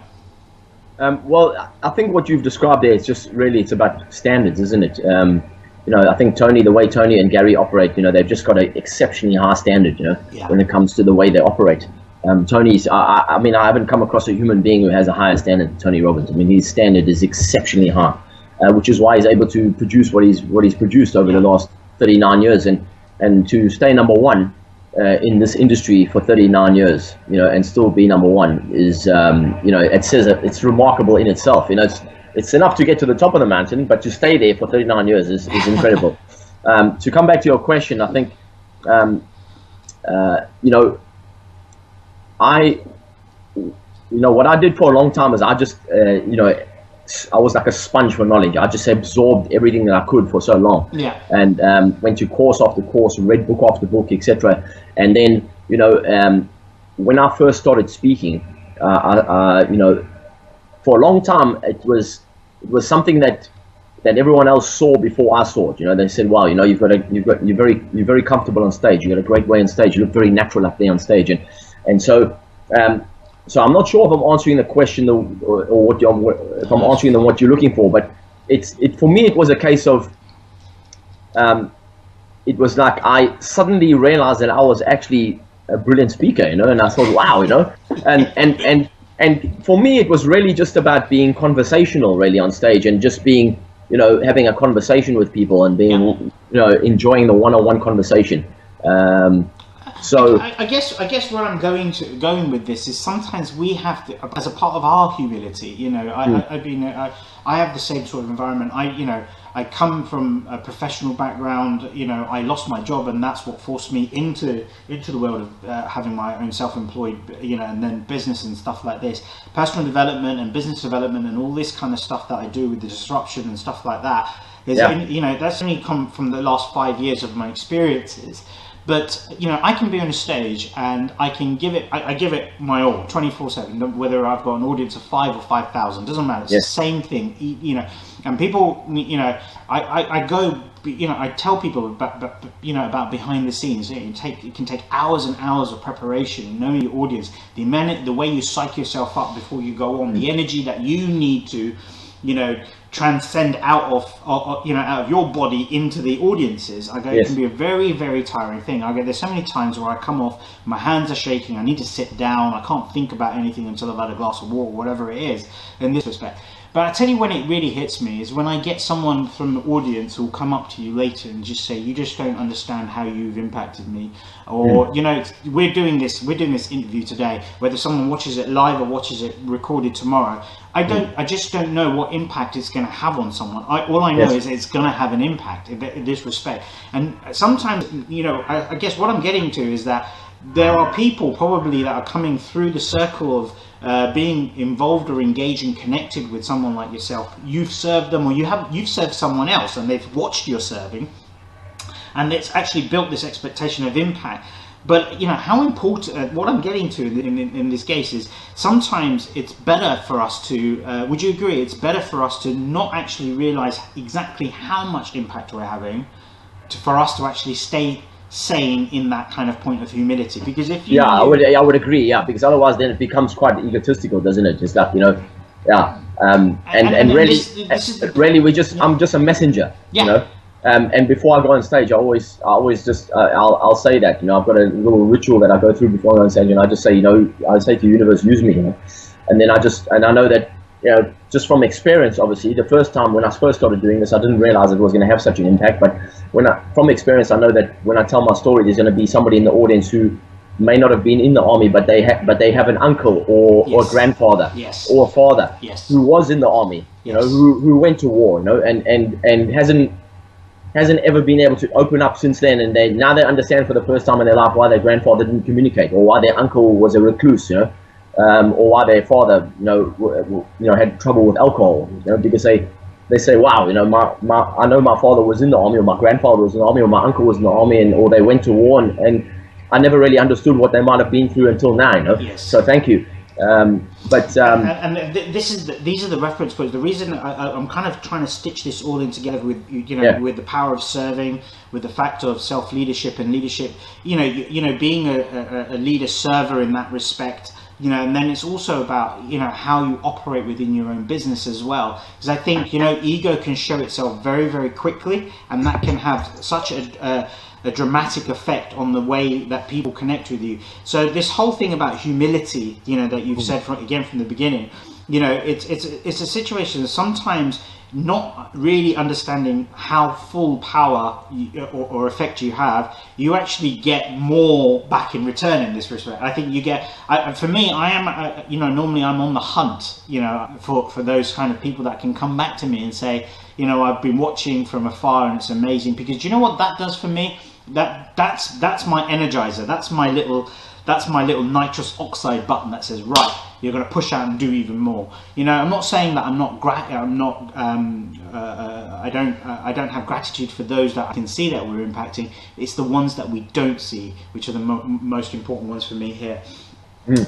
Well, I think what you've described there is just really, it's about standards, isn't it? You know, I think the way Tony and Gary operate, you know, they've just got an exceptionally high standard, you know, when it comes to the way they operate. Tony's, I mean, I haven't come across a human being who has a higher standard than Tony Robbins. I mean, his standard is exceptionally high, which is why he's able to produce what he's produced over the last 39 years, and to stay number one in this industry for 39 years, you know, and still be number one is, you know, it says it's remarkable in itself. You know, it's enough to get to the top of the mountain, but to stay there for 39 years is incredible. To come back to your question, I think, you know, what I did for a long time is I just, you know, I was like a sponge for knowledge. I just absorbed everything that I could for so long, and went to course after course, read book after book, etc. And then, you know, when I first started speaking, you know, for a long time it was something that everyone else saw before I saw it. You know, they said, "Wow, you know, you're very comfortable on stage. You got a great way on stage. You look very natural up there on stage." And so. So I'm not sure if I'm answering the question or if I'm answering what you're looking for, but for me it was a case of it was like I suddenly realized that I was actually a brilliant speaker, you know, and I thought, wow, you know, and And for me, it was really just about being conversational, really, on stage, and just being, having a conversation with people and being, enjoying the one-on-one conversation. So I guess where I'm going with this is sometimes we have to, as a part of our humility, I have the same sort of environment. I come from a professional background. I lost my job, and that's what forced me into the world of having my own self-employed, and then business and stuff like this, personal development and business development, and all this kind of stuff that I do with the disruption and stuff like that. That's only come from the last 5 years of my experiences. But I can be on a stage and I can give it. I give it my all, 24/7. Whether I've got an audience of 5 or 5,000, doesn't matter. It's the same thing. And people, I go. I tell people about behind the scenes. It can take hours and hours of preparation, knowing your audience, the way you psych yourself up before you go on, the energy that you need to, transcend out of your body into the audiences. It can be a very, very tiring thing. There's so many times where I come off, my hands are shaking, I need to sit down, I can't think about anything until I've had a glass of water, whatever it is, in this respect. But I tell you when it really hits me is when I get someone from the audience who will come up to you later and just say, "You just don't understand how you've impacted me," or we're doing this interview today, whether someone watches it live or watches it recorded tomorrow. I just don't know what impact it's going to have on someone. All I know is it's going to have an impact in this respect. And sometimes, I guess what I'm getting to is that there are people probably that are coming through the circle of being involved or engaged and connected with someone like yourself. You've served them, or you've served someone else, and they've watched your serving, and it's actually built this expectation of impact. But how important, what I'm getting to in this case is sometimes it's better for us to, would you agree, it's better for us to not actually realize exactly how much impact we're having, for us to actually stay sane in that kind of point of humility? Because if you I would agree, because otherwise then it becomes quite egotistical, doesn't it? Just like, and really I'm just a messenger, and before I go on stage, I always just I'll say that I've got a little ritual that I go through before I go on stage, and I just say I say to the universe, use me, and then I know that just from experience, obviously the first time when I first started doing this, I didn't realize it was going to have such an impact. But from experience, I know that when I tell my story, there's going to be somebody in the audience who may not have been in the army, but they have an uncle or a grandfather or a father who was in the army, who went to war, and hasn't ever been able to open up since then, and now they understand for the first time in their life why their grandfather didn't communicate, or why their uncle was a recluse, or why their father, had trouble with alcohol, because they say, wow, I know my father was in the army, or my grandfather was in the army, or my uncle was in the army, or they went to war, and I never really understood what they might have been through until now, So thank you. These are the reference points. The reason I'm kind of trying to stitch this all in together with with the power of serving, with the factor of self-leadership and leadership, being a leader server in that respect, and then it's also about how you operate within your own business as well, because I think ego can show itself very, very quickly, and that can have such a dramatic effect on the way that people connect with you. So this whole thing about humility, that you've said from the beginning, it's a situation that sometimes not really understanding how full power or effect you have, you actually get more back in return in this respect. I think you get, for me, I am, normally I'm on the hunt, for those kind of people that can come back to me and say, I've been watching from afar and it's amazing, because do you know what that does for me? That's my energizer. That's my little nitrous oxide button that says, right, you're going to push out and do even more. I'm not saying that I don't have gratitude for those that I can see that we're impacting. It's the ones that we don't see, which are the most important ones for me here.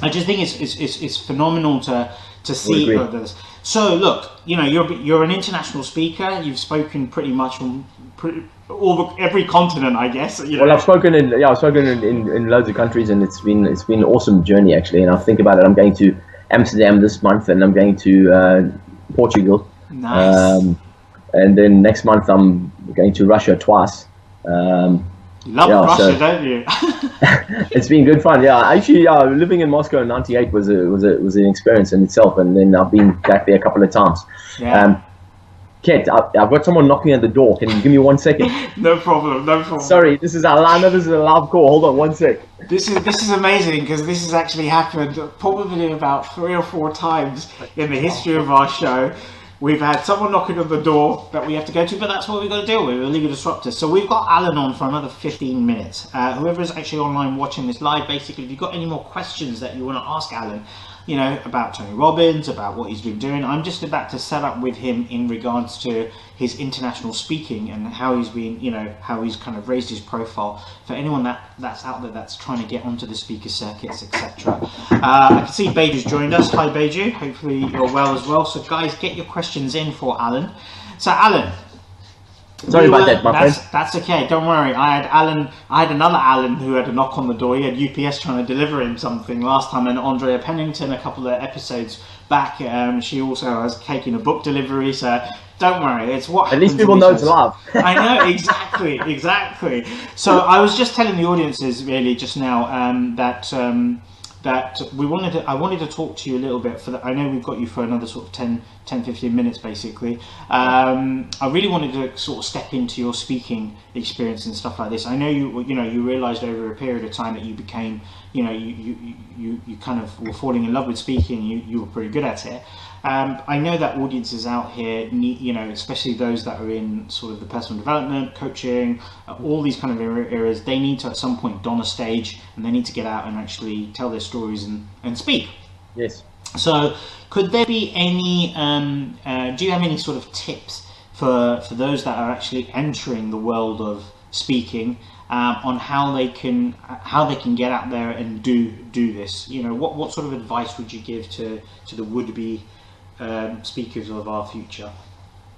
I just think it's phenomenal to see others. So look, you're an international speaker. You've spoken pretty much on every continent, I guess. Well, I've spoken in loads of countries, and it's been an awesome journey actually. And I think about it, I'm going to Amsterdam this month, and I'm going to Portugal. Nice. And then next month I'm going to Russia twice. You love Russia, don't you? It's been good fun. Yeah, actually, living in Moscow in '98 was an experience in itself, and then I've been back there a couple of times. Yeah. Ket, I've got someone knocking at the door. Can you give me 1 second? No problem. Sorry, this is a live call. Hold on 1 sec. This is amazing, because this has actually happened probably about 3 or 4 times in the history of our show. We've had someone knocking on the door that we have to go to, but that's what we've got to deal with. We're League of Disruptors. So we've got Allan on for another 15 minutes. Whoever's actually online watching this live, basically, if you've got any more questions that you want to ask Allan, you know, about Tony Robbins, about what he's been doing, I'm just about to set up with him in regards to his international speaking and how he's been, you know, how he's kind of raised his profile for anyone that's out there that's trying to get onto the speaker circuits, etc. I can see Beju's joined us. Hi Beju, hopefully you're well as well. So guys, get your questions in for Allan. So Allan, sorry about that, my friend. That's okay. Don't worry. I had another Allan who had a knock on the door. He had UPS trying to deliver him something last time, and Andrea Pennington a couple of episodes back. She also was taking a book delivery. So don't worry. It's what. At least people know it's love. I know exactly. So I was just telling the audiences really just now that I wanted to talk to you a little bit I know we've got you for another sort of 10-15 minutes basically. I really wanted to sort of step into your speaking experience and stuff like this. I know you realized over a period of time that you became, you know, you kind of were falling in love with speaking. You were pretty good at it. I know that audiences out here need, you know, especially those that are in sort of the personal development, coaching, all these kind of areas, they need to at some point don a stage, and they need to get out and actually tell their stories and speak. Yes. So could there be any, do you have any sort of tips for those that are actually entering the world of speaking, on how they can get out there and do this? You know, what sort of advice would you give to the would-be speakers of our future?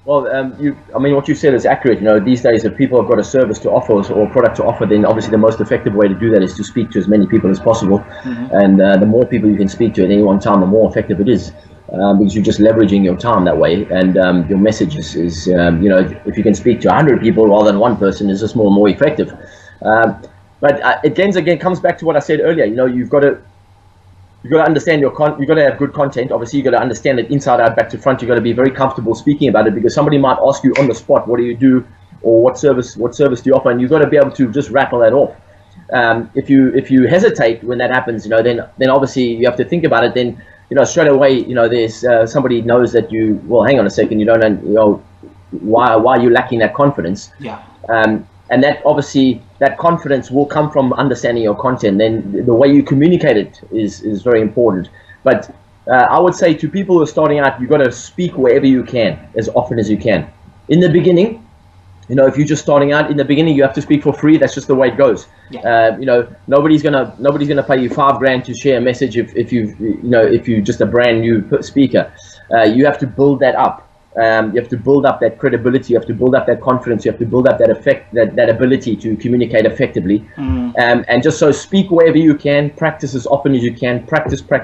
Well, what you said is accurate. You know, these days if people have got a service to offer or a product to offer, then obviously the most effective way to do that is to speak to as many people as possible. Mm-hmm. And the more people you can speak to at any one time, the more effective it is, because you're just leveraging your time that way. And your message is you know, if you can speak to 100 people rather than one person, is just more effective. But again comes back to what I said earlier. You know, you've got to understand you've got to have good content. Obviously, you've got to understand it inside out, back to front. You've got to be very comfortable speaking about it, because somebody might ask you on the spot, what do you do, or what service do you offer, and you've got to be able to just rattle that off. If you hesitate when that happens, you know, then obviously you have to think about it. Then, you know, straight away, you know, there's somebody knows that well, hang on a second, you don't know, you know, why are you lacking that confidence? Yeah. And that obviously, that confidence will come from understanding your content. Then the way you communicate it is very important. But I would say to people who are starting out, you've got to speak wherever you can, as often as you can. In the beginning, you know, if you're just starting out, in the beginning you have to speak for free. That's just the way it goes. Yeah. You know, nobody's gonna pay you $5,000 to share a message if you're just a brand new speaker. You have to build that up. You have to build up that credibility. You have to build up that confidence. You have to build up that ability to communicate effectively. And just so speak wherever you can, practice as often as you can. Practice. What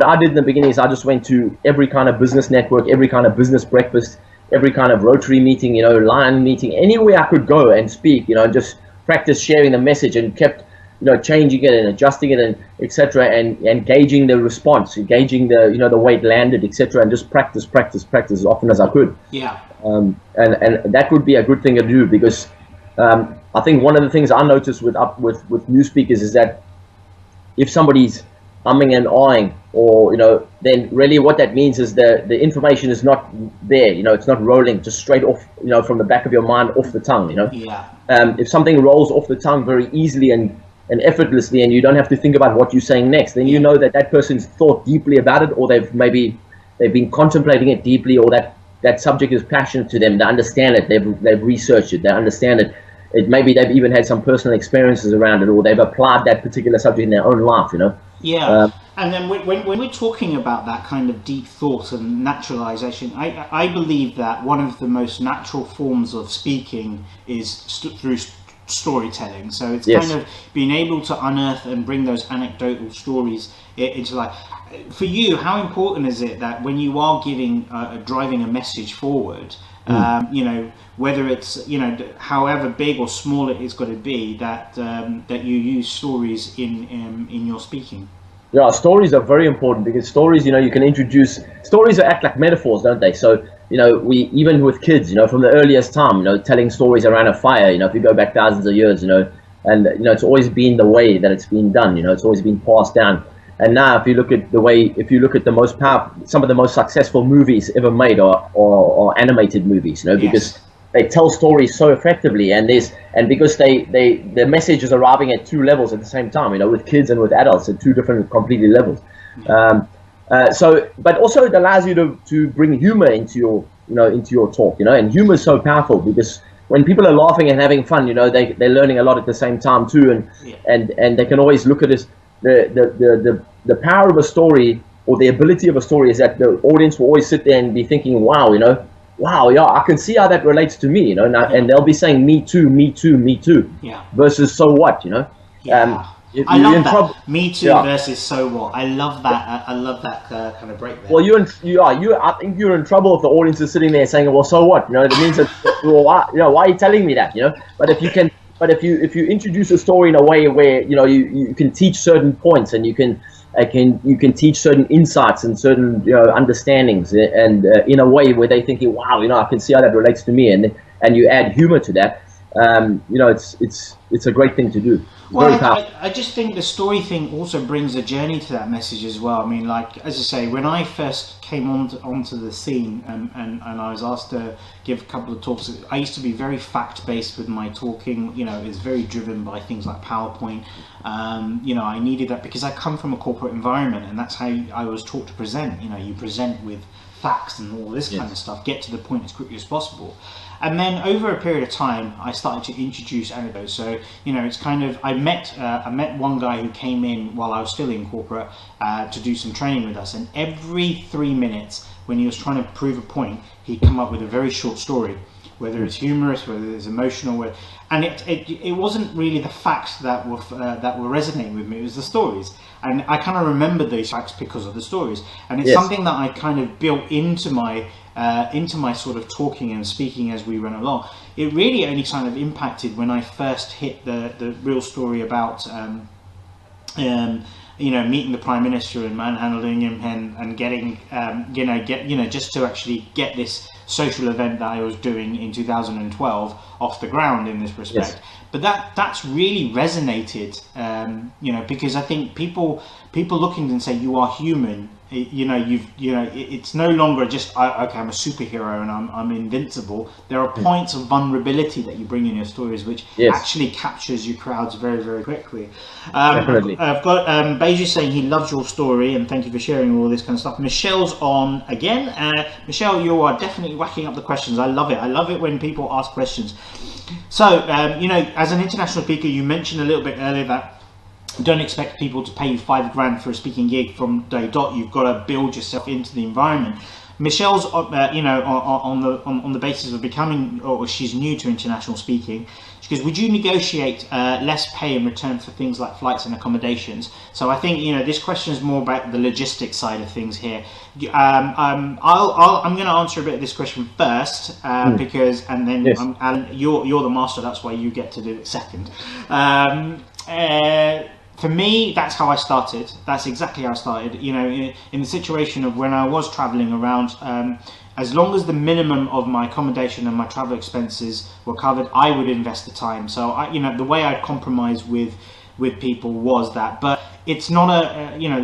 I did in the beginning is I just went to every kind of business network, every kind of business breakfast, every kind of Rotary meeting, you know, Lion meeting, anywhere I could go and speak, you know, and just practice sharing the message, and kept, you know, changing it and adjusting it and etc. and gauging the response, gauging the, you know, the way it landed, etc. and just practice as often as I could. Yeah. And that would be a good thing to do, because I think one of the things I noticed with new speakers is that if somebody's umming and ahhing, or, you know, then really what that means is the information is not there, you know, it's not rolling just straight off, you know, from the back of your mind, off the tongue, you know. Yeah. If something rolls off the tongue very easily and effortlessly, and you don't have to think about what you're saying next, then you know that person's thought deeply about it, or they've been contemplating it deeply, or that subject is passionate to them. They understand it. They've researched it. They understand it. Maybe they've even had some personal experiences around it, or they've applied that particular subject in their own life, you know. Yeah. And then when we're talking about that kind of deep thought and naturalization, I believe that one of the most natural forms of speaking is through storytelling. So it's kind of being able to unearth and bring those anecdotal stories into life. For you, how important is it that when you are driving a message forward, You know, whether it's, you know, however big or small it is got to be, that that you use stories in your speaking. Yeah, stories are very important, because stories, you know, you can introduce, stories act like metaphors, don't they? So, you know, we, even with kids, you know, from the earliest time, you know, telling stories around a fire, you know, if you go back thousands of years, you know, and, you know, it's always been the way that it's been done, you know, it's always been passed down. And now, if you look at the way, if you look at the most powerful, some of the most successful movies ever made are animated movies, you know, because they tell stories so effectively, and because the message is arriving at two levels at the same time, you know, with kids and with adults at two different completely levels. So, but also it allows you to bring humor into your, you know, into your talk, you know, and humor is so powerful, because when people are laughing and having fun, you know, they're learning a lot at the same time too, and they can always look at this. The power of a story, or the ability of a story, is that the audience will always sit there and be thinking, wow, you know, wow, yeah, I can see how that relates to me, you know, and they'll be saying, me too, me too, me too, versus so what, you know. I love that. Me too versus so what. I love that. I love that kind of break there. Well, I think you're in trouble if the audience is sitting there saying, well, so what, you know. That means that, well, why are you telling me that, you know. But if you can, if you introduce a story in a way where, you know, you can teach certain points, and you can teach certain insights and certain, you know, understandings, and in a way where they're thinking, wow, you know, I can see how that relates to me, and you add humor to that, you know, it's a great thing to do. Well, I just think the story thing also brings a journey to that message as well. I mean, like, as I say, when I first came onto the scene, and I was asked to give a couple of talks, I used to be very fact-based with my talking. You know, it's very driven by things like PowerPoint. You know, I needed that because I come from a corporate environment, and that's how I was taught to present. You know, you present with facts and all this kind of stuff, get to the point as quickly as possible. And then over a period of time, I started to introduce anecdotes. So, you know, it's kind of, I met one guy who came in while I was still in corporate to do some training with us. And every 3 minutes, when he was trying to prove a point, he'd come up with a very short story, whether it's humorous, whether it's emotional, and it wasn't really the facts that were resonating with me. It was the stories, and I kind of remembered those facts because of the stories. And it's something that I kind of built into my sort of talking and speaking as we went along. It really only kind of impacted when I first hit the real story about you know, meeting the Prime Minister and manhandling him, and getting just to actually get this social event that I was doing in 2012 off the ground in this respect. But that's really resonated, you know, because I think people looking and say, you are human. You know, it's no longer just, okay, I'm a superhero and I'm invincible. There are points of vulnerability that you bring in your stories, which actually captures your crowds very, very quickly. Definitely. I've got Beju saying he loves your story, and thank you for sharing all this kind of stuff. Michelle's on again. Michelle, you are definitely whacking up the questions. I love it. I love it when people ask questions. So, you know, as an international speaker, you mentioned a little bit earlier that don't expect people to pay you $5,000 for a speaking gig from day dot. You've got to build yourself into the environment. Michelle's, you know, on the basis of becoming, or she's new to international speaking. She goes, would you negotiate less pay in return for things like flights and accommodations? So I think, you know, this question is more about the logistics side of things here. I'm going to answer a bit of this question first, because, and then Alan, you're the master. That's why you get to do it second. For me, that's how I started. That's exactly how I started. You know, in the situation of when I was traveling around, as long as the minimum of my accommodation and my travel expenses were covered, I would invest the time. So, you know, the way I'd compromise with people was that. But it's not you know,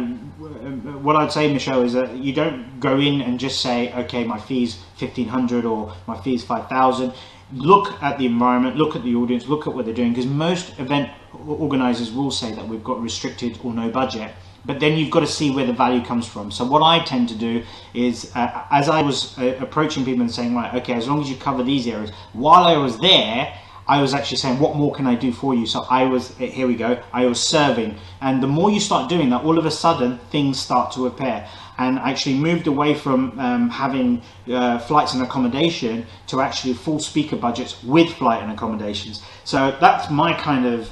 what I'd say, Michelle, is that you don't go in and just say, okay, my fee's $1,500 or my fee's $5,000. Look at the environment, look at the audience, look at what they're doing, because most event organizers will say that we've got restricted or no budget, but then you've got to see where the value comes from. So what I tend to do is, as I was approaching people and saying, right, okay, as long as you cover these areas, while I was there, I was actually saying, what more can I do for you? So I was, here we go, I was serving. And the more you start doing that, all of a sudden, things start to appear. And actually moved away from having flights and accommodation to actually full speaker budgets with flight and accommodations. So that's my kind of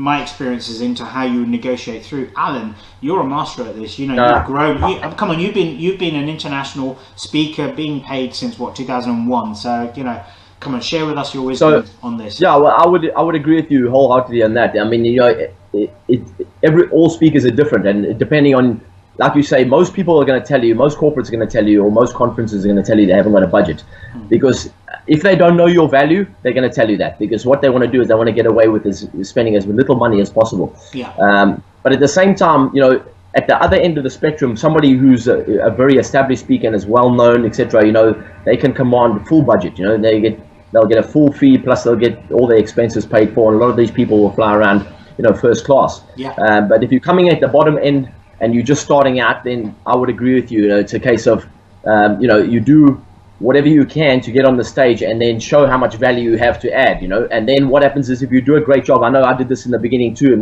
my experiences into how you negotiate through. Alan, you're a master at this. You've grown. Come on, you've been an international speaker, being paid since what, 2001. So come on, share with us your wisdom on this. Yeah, well, I would agree with you wholeheartedly on that. I mean, all speakers are different, and depending on, like you say, most people are going to tell you, most corporates are going to tell you, or most conferences are going to tell you they haven't got a budget, because if they don't know your value, they're going to tell you that, because what they want to do is they want to get away with is spending as little money as possible. Yeah. But at the same time, at the other end of the spectrum, somebody who's a very established speaker and is well known, etc., they can command full budget. They'll get a full fee, plus they'll get all their expenses paid for, and a lot of these people will fly around, first class. Yeah. But if you're coming at the bottom end and you're just starting out, then I would agree with you. It's a case of, you do whatever you can to get on the stage and then show how much value you have to add, and then what happens is, if you do a great job, I know I did this in the beginning too,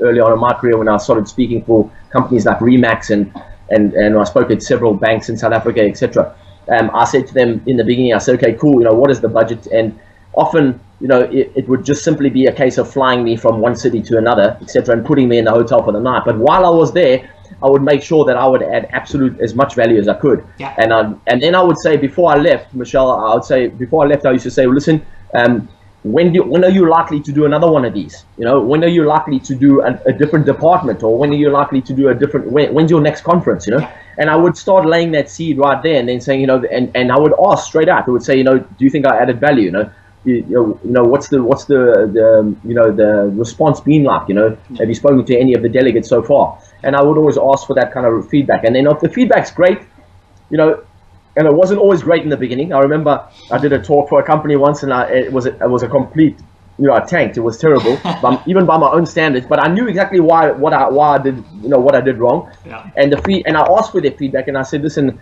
early on in my career, when I started speaking for companies like Remax and I spoke at several banks in South Africa, etc. I said to them in the beginning, I said, okay, cool, what is the budget? And often, it would just simply be a case of flying me from one city to another, etc., and putting me in the hotel for the night. But while I was there, I would make sure that I would add as much value as I could. Yeah. And then I would say, before I left, Michelle, I used to say, well, listen, when are you likely to do another one of these? When are you likely to do a different department, or when are you likely to do when's your next conference? Yeah. And I would start laying that seed right there, and then saying, and I would ask straight out. I would say, do you think I added value? What's the response been like? Have you spoken to any of the delegates so far? And I would always ask for that kind of feedback. And then if the feedback's great, and it wasn't always great in the beginning. I remember I did a talk for a company once, and it was a complete, I tanked. It was terrible, even by my own standards. But I knew exactly what I did, what I did wrong. Yeah. And and I asked for their feedback, and I said, listen,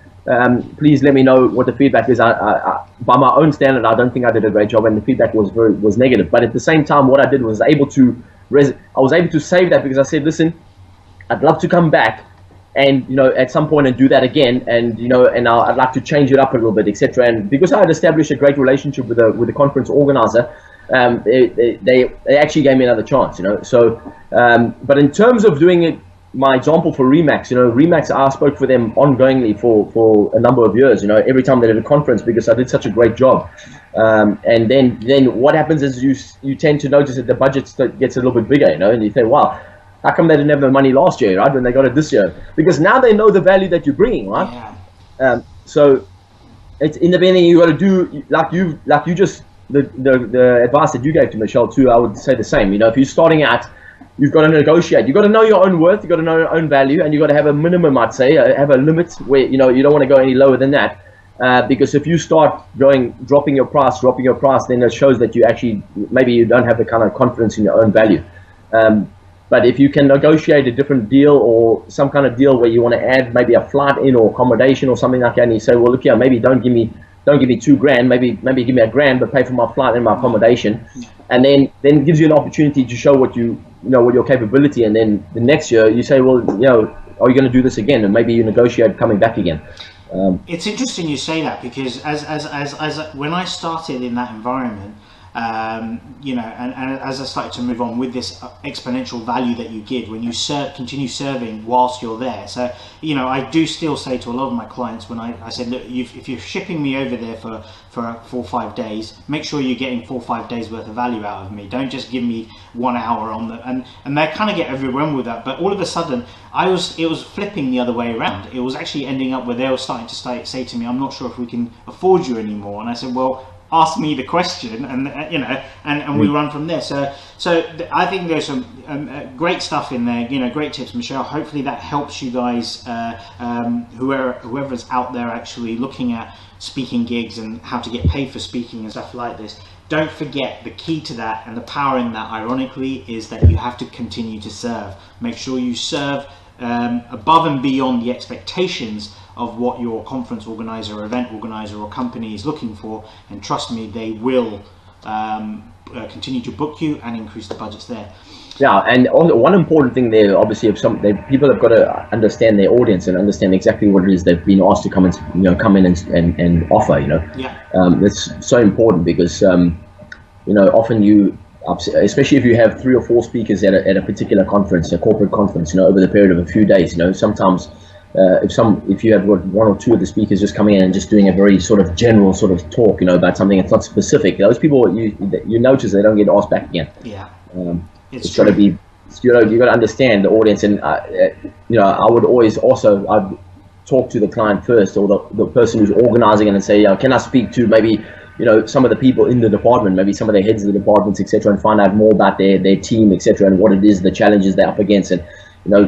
please let me know what the feedback is. I by my own standard, I don't think I did a great job, and the feedback was negative. But at the same time, what I did was I was able to save that, because I said, listen, I'd love to come back and at some point and do that again, and and I'd like to change it up a little bit, etc. And because I had established a great relationship with the conference organizer, they actually gave me another chance, So, but in terms of doing it, my example for Remax, Remax, I spoke for them ongoingly for a number of years, every time they did a conference, because I did such a great job. And then what happens is you tend to notice that the budget gets a little bit bigger, and you think, wow, how come they didn't have the money last year, right, when they got it this year? Because now they know the value that you're bringing, right? Yeah. So it's in the beginning, you got to do like you just the advice that you gave to Michelle too. I would say the same. If you're starting out, you've got to negotiate. You've got to know your own worth. You've got to know your own value, and you've got to have a minimum. I'd say have a limit where you don't want to go any lower than that. Because if you start dropping your price, then it shows that maybe you don't have the kind of confidence in your own value. But if you can negotiate a different deal, or some kind of deal where you want to add maybe a flight in or accommodation or something like that, and you say, well, look here, maybe don't give me $2,000, maybe give me $1,000, but pay for my flight and my accommodation, and then it gives you an opportunity to show what what your capability, and then the next year you say, well, are you going to do this again? And maybe you negotiate coming back again. It's interesting you say that, because as when I started in that environment, and as I started to move on with this exponential value that you give when you continue serving whilst you're there. So, I do still say to a lot of my clients, when I said, look, if you're shipping me over there for 4 or 5 days, make sure you're getting 4 or 5 days worth of value out of me. Don't just give me 1 hour on and they kind of get overwhelmed with that. But all of a sudden, it was flipping the other way around. It was actually ending up where they were starting to say to me, I'm not sure if we can afford you anymore. And I said, well, ask me the question, and and we run from there. So I think there's some great stuff in there. Great tips, Michelle. Hopefully that helps you guys, whoever's out there actually looking at speaking gigs and how to get paid for speaking and stuff like this. Don't forget, the key to that and the power in that, ironically, is that you have to continue to serve. Make sure you serve above and beyond the expectations of what your conference organizer or event organizer or company is looking for, and trust me, they will continue to book you and increase the budgets there. Yeah, and one important thing there, obviously, if people have got to understand their audience and understand exactly what it is they've been asked to come in and offer. Yeah. It's so important, because often especially if you have 3 or 4 speakers at a particular conference, a corporate conference, over the period of a few days, sometimes if you have 1 or 2 of the speakers just coming in and just doing a very sort of general sort of talk, about something that's not specific, those people, you notice they don't get asked back again. Yeah. It's got to be, you got to understand the audience, and I would always also, I'd talk to the client first, or the person who's organizing it, and say, can I speak to maybe some of the people in the department, maybe some of the heads of the departments, etc., and find out more about their team, etc., and what it is, the challenges they're up against, and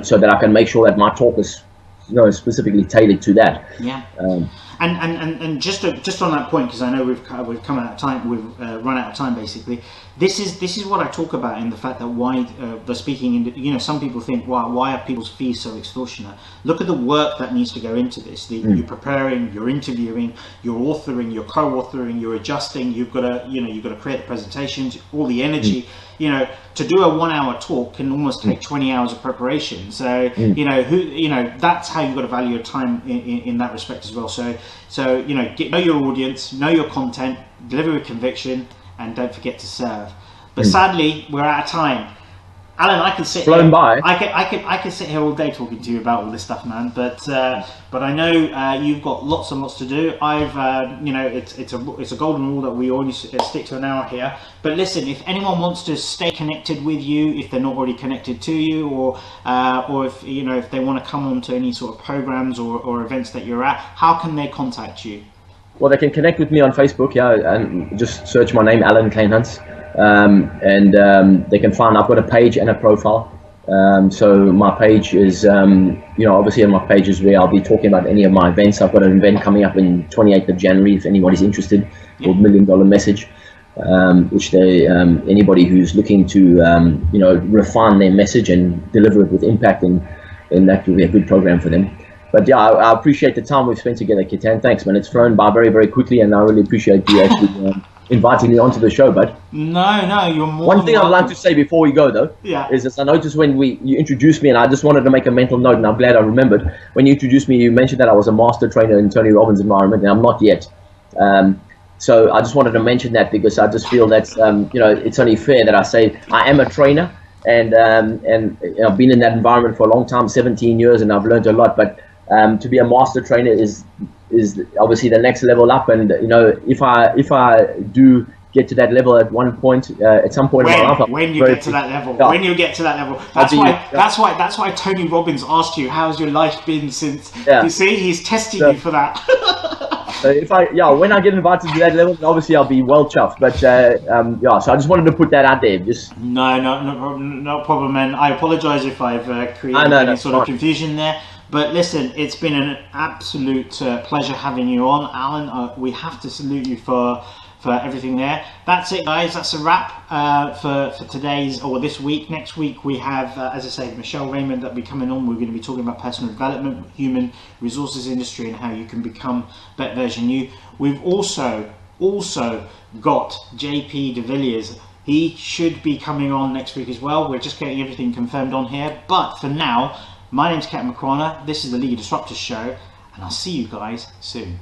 so that I can make sure that my talk is specifically tailored to that. Yeah. And just on that point, because I know we've come out of time, we've run out of time basically. This is what I talk about in the fact that why the speaking, some people think, why are people's fees so extortionate? Look at the work that needs to go into this. You're preparing, you're interviewing, you're authoring, you're co-authoring, you're adjusting. You've got to create the presentations, all the energy. To do a 1-hour talk can almost take 20 hours of preparation. So that's how you've got to value your time in that respect as well. So know your audience, know your content, deliver with conviction, and don't forget to serve. But sadly, we're out of time. Allan, I could sit flown here, by. I could sit here all day talking to you about all this stuff, man. But I know you've got lots and lots to do. It's a golden rule that we only stick to an hour here. But listen, if anyone wants to stay connected with you, if they're not already connected to you, or if they want to come on to any sort of programs or events that you're at, how can they contact you? Well, they can connect with me on Facebook, and just search my name, Allan Kleynhans. And they can find, I've got a page and a profile. So my page is, obviously on my page is where I'll be talking about any of my events. I've got an event coming up in 28th of January, if anybody's interested, called $1 Million Message, which anybody who's looking to, refine their message and deliver it with impact, and that will be a good program for them. But yeah, I appreciate the time we've spent together, Ketan. Thanks, man. It's flown by very, very quickly, and I really appreciate you actually inviting me onto the show, bud. No, you're more. One thing I'd like to say before we go, though, is that I noticed when you introduced me, and I just wanted to make a mental note, and I'm glad I remembered. When you introduced me, you mentioned that I was a master trainer in Tony Robbins' environment, and I'm not yet. So I just wanted to mention that, because I just feel that's, it's only fair that I say I am a trainer, and I've been in that environment for a long time, 17 years, and I've learned a lot. But to be a master trainer is obviously the next level up, and if I do get to that level at one point, at some point in my life, when you get to that level, that's why Tony Robbins asked you, how's your life been since? You see, he's testing you for that. So when I get invited to that level, obviously I'll be well chuffed. But so I just wanted to put that out there. Just no problem, man. I apologize if I've created any sort of confusion there. But listen, it's been an absolute pleasure having you on, Allan. We have to salute you for everything there. That's it, guys. That's a wrap for today's, or this week. Next week we have, as I say, Michelle Raymond that'll be coming on. We're going to be talking about personal development, human resources industry, and how you can become better version you. We've also got JP de Villiers. He should be coming on next week as well. We're just getting everything confirmed on here. But for now, my name's Ketan Makwana. This is the League of Disruptors Show, and I'll see you guys soon.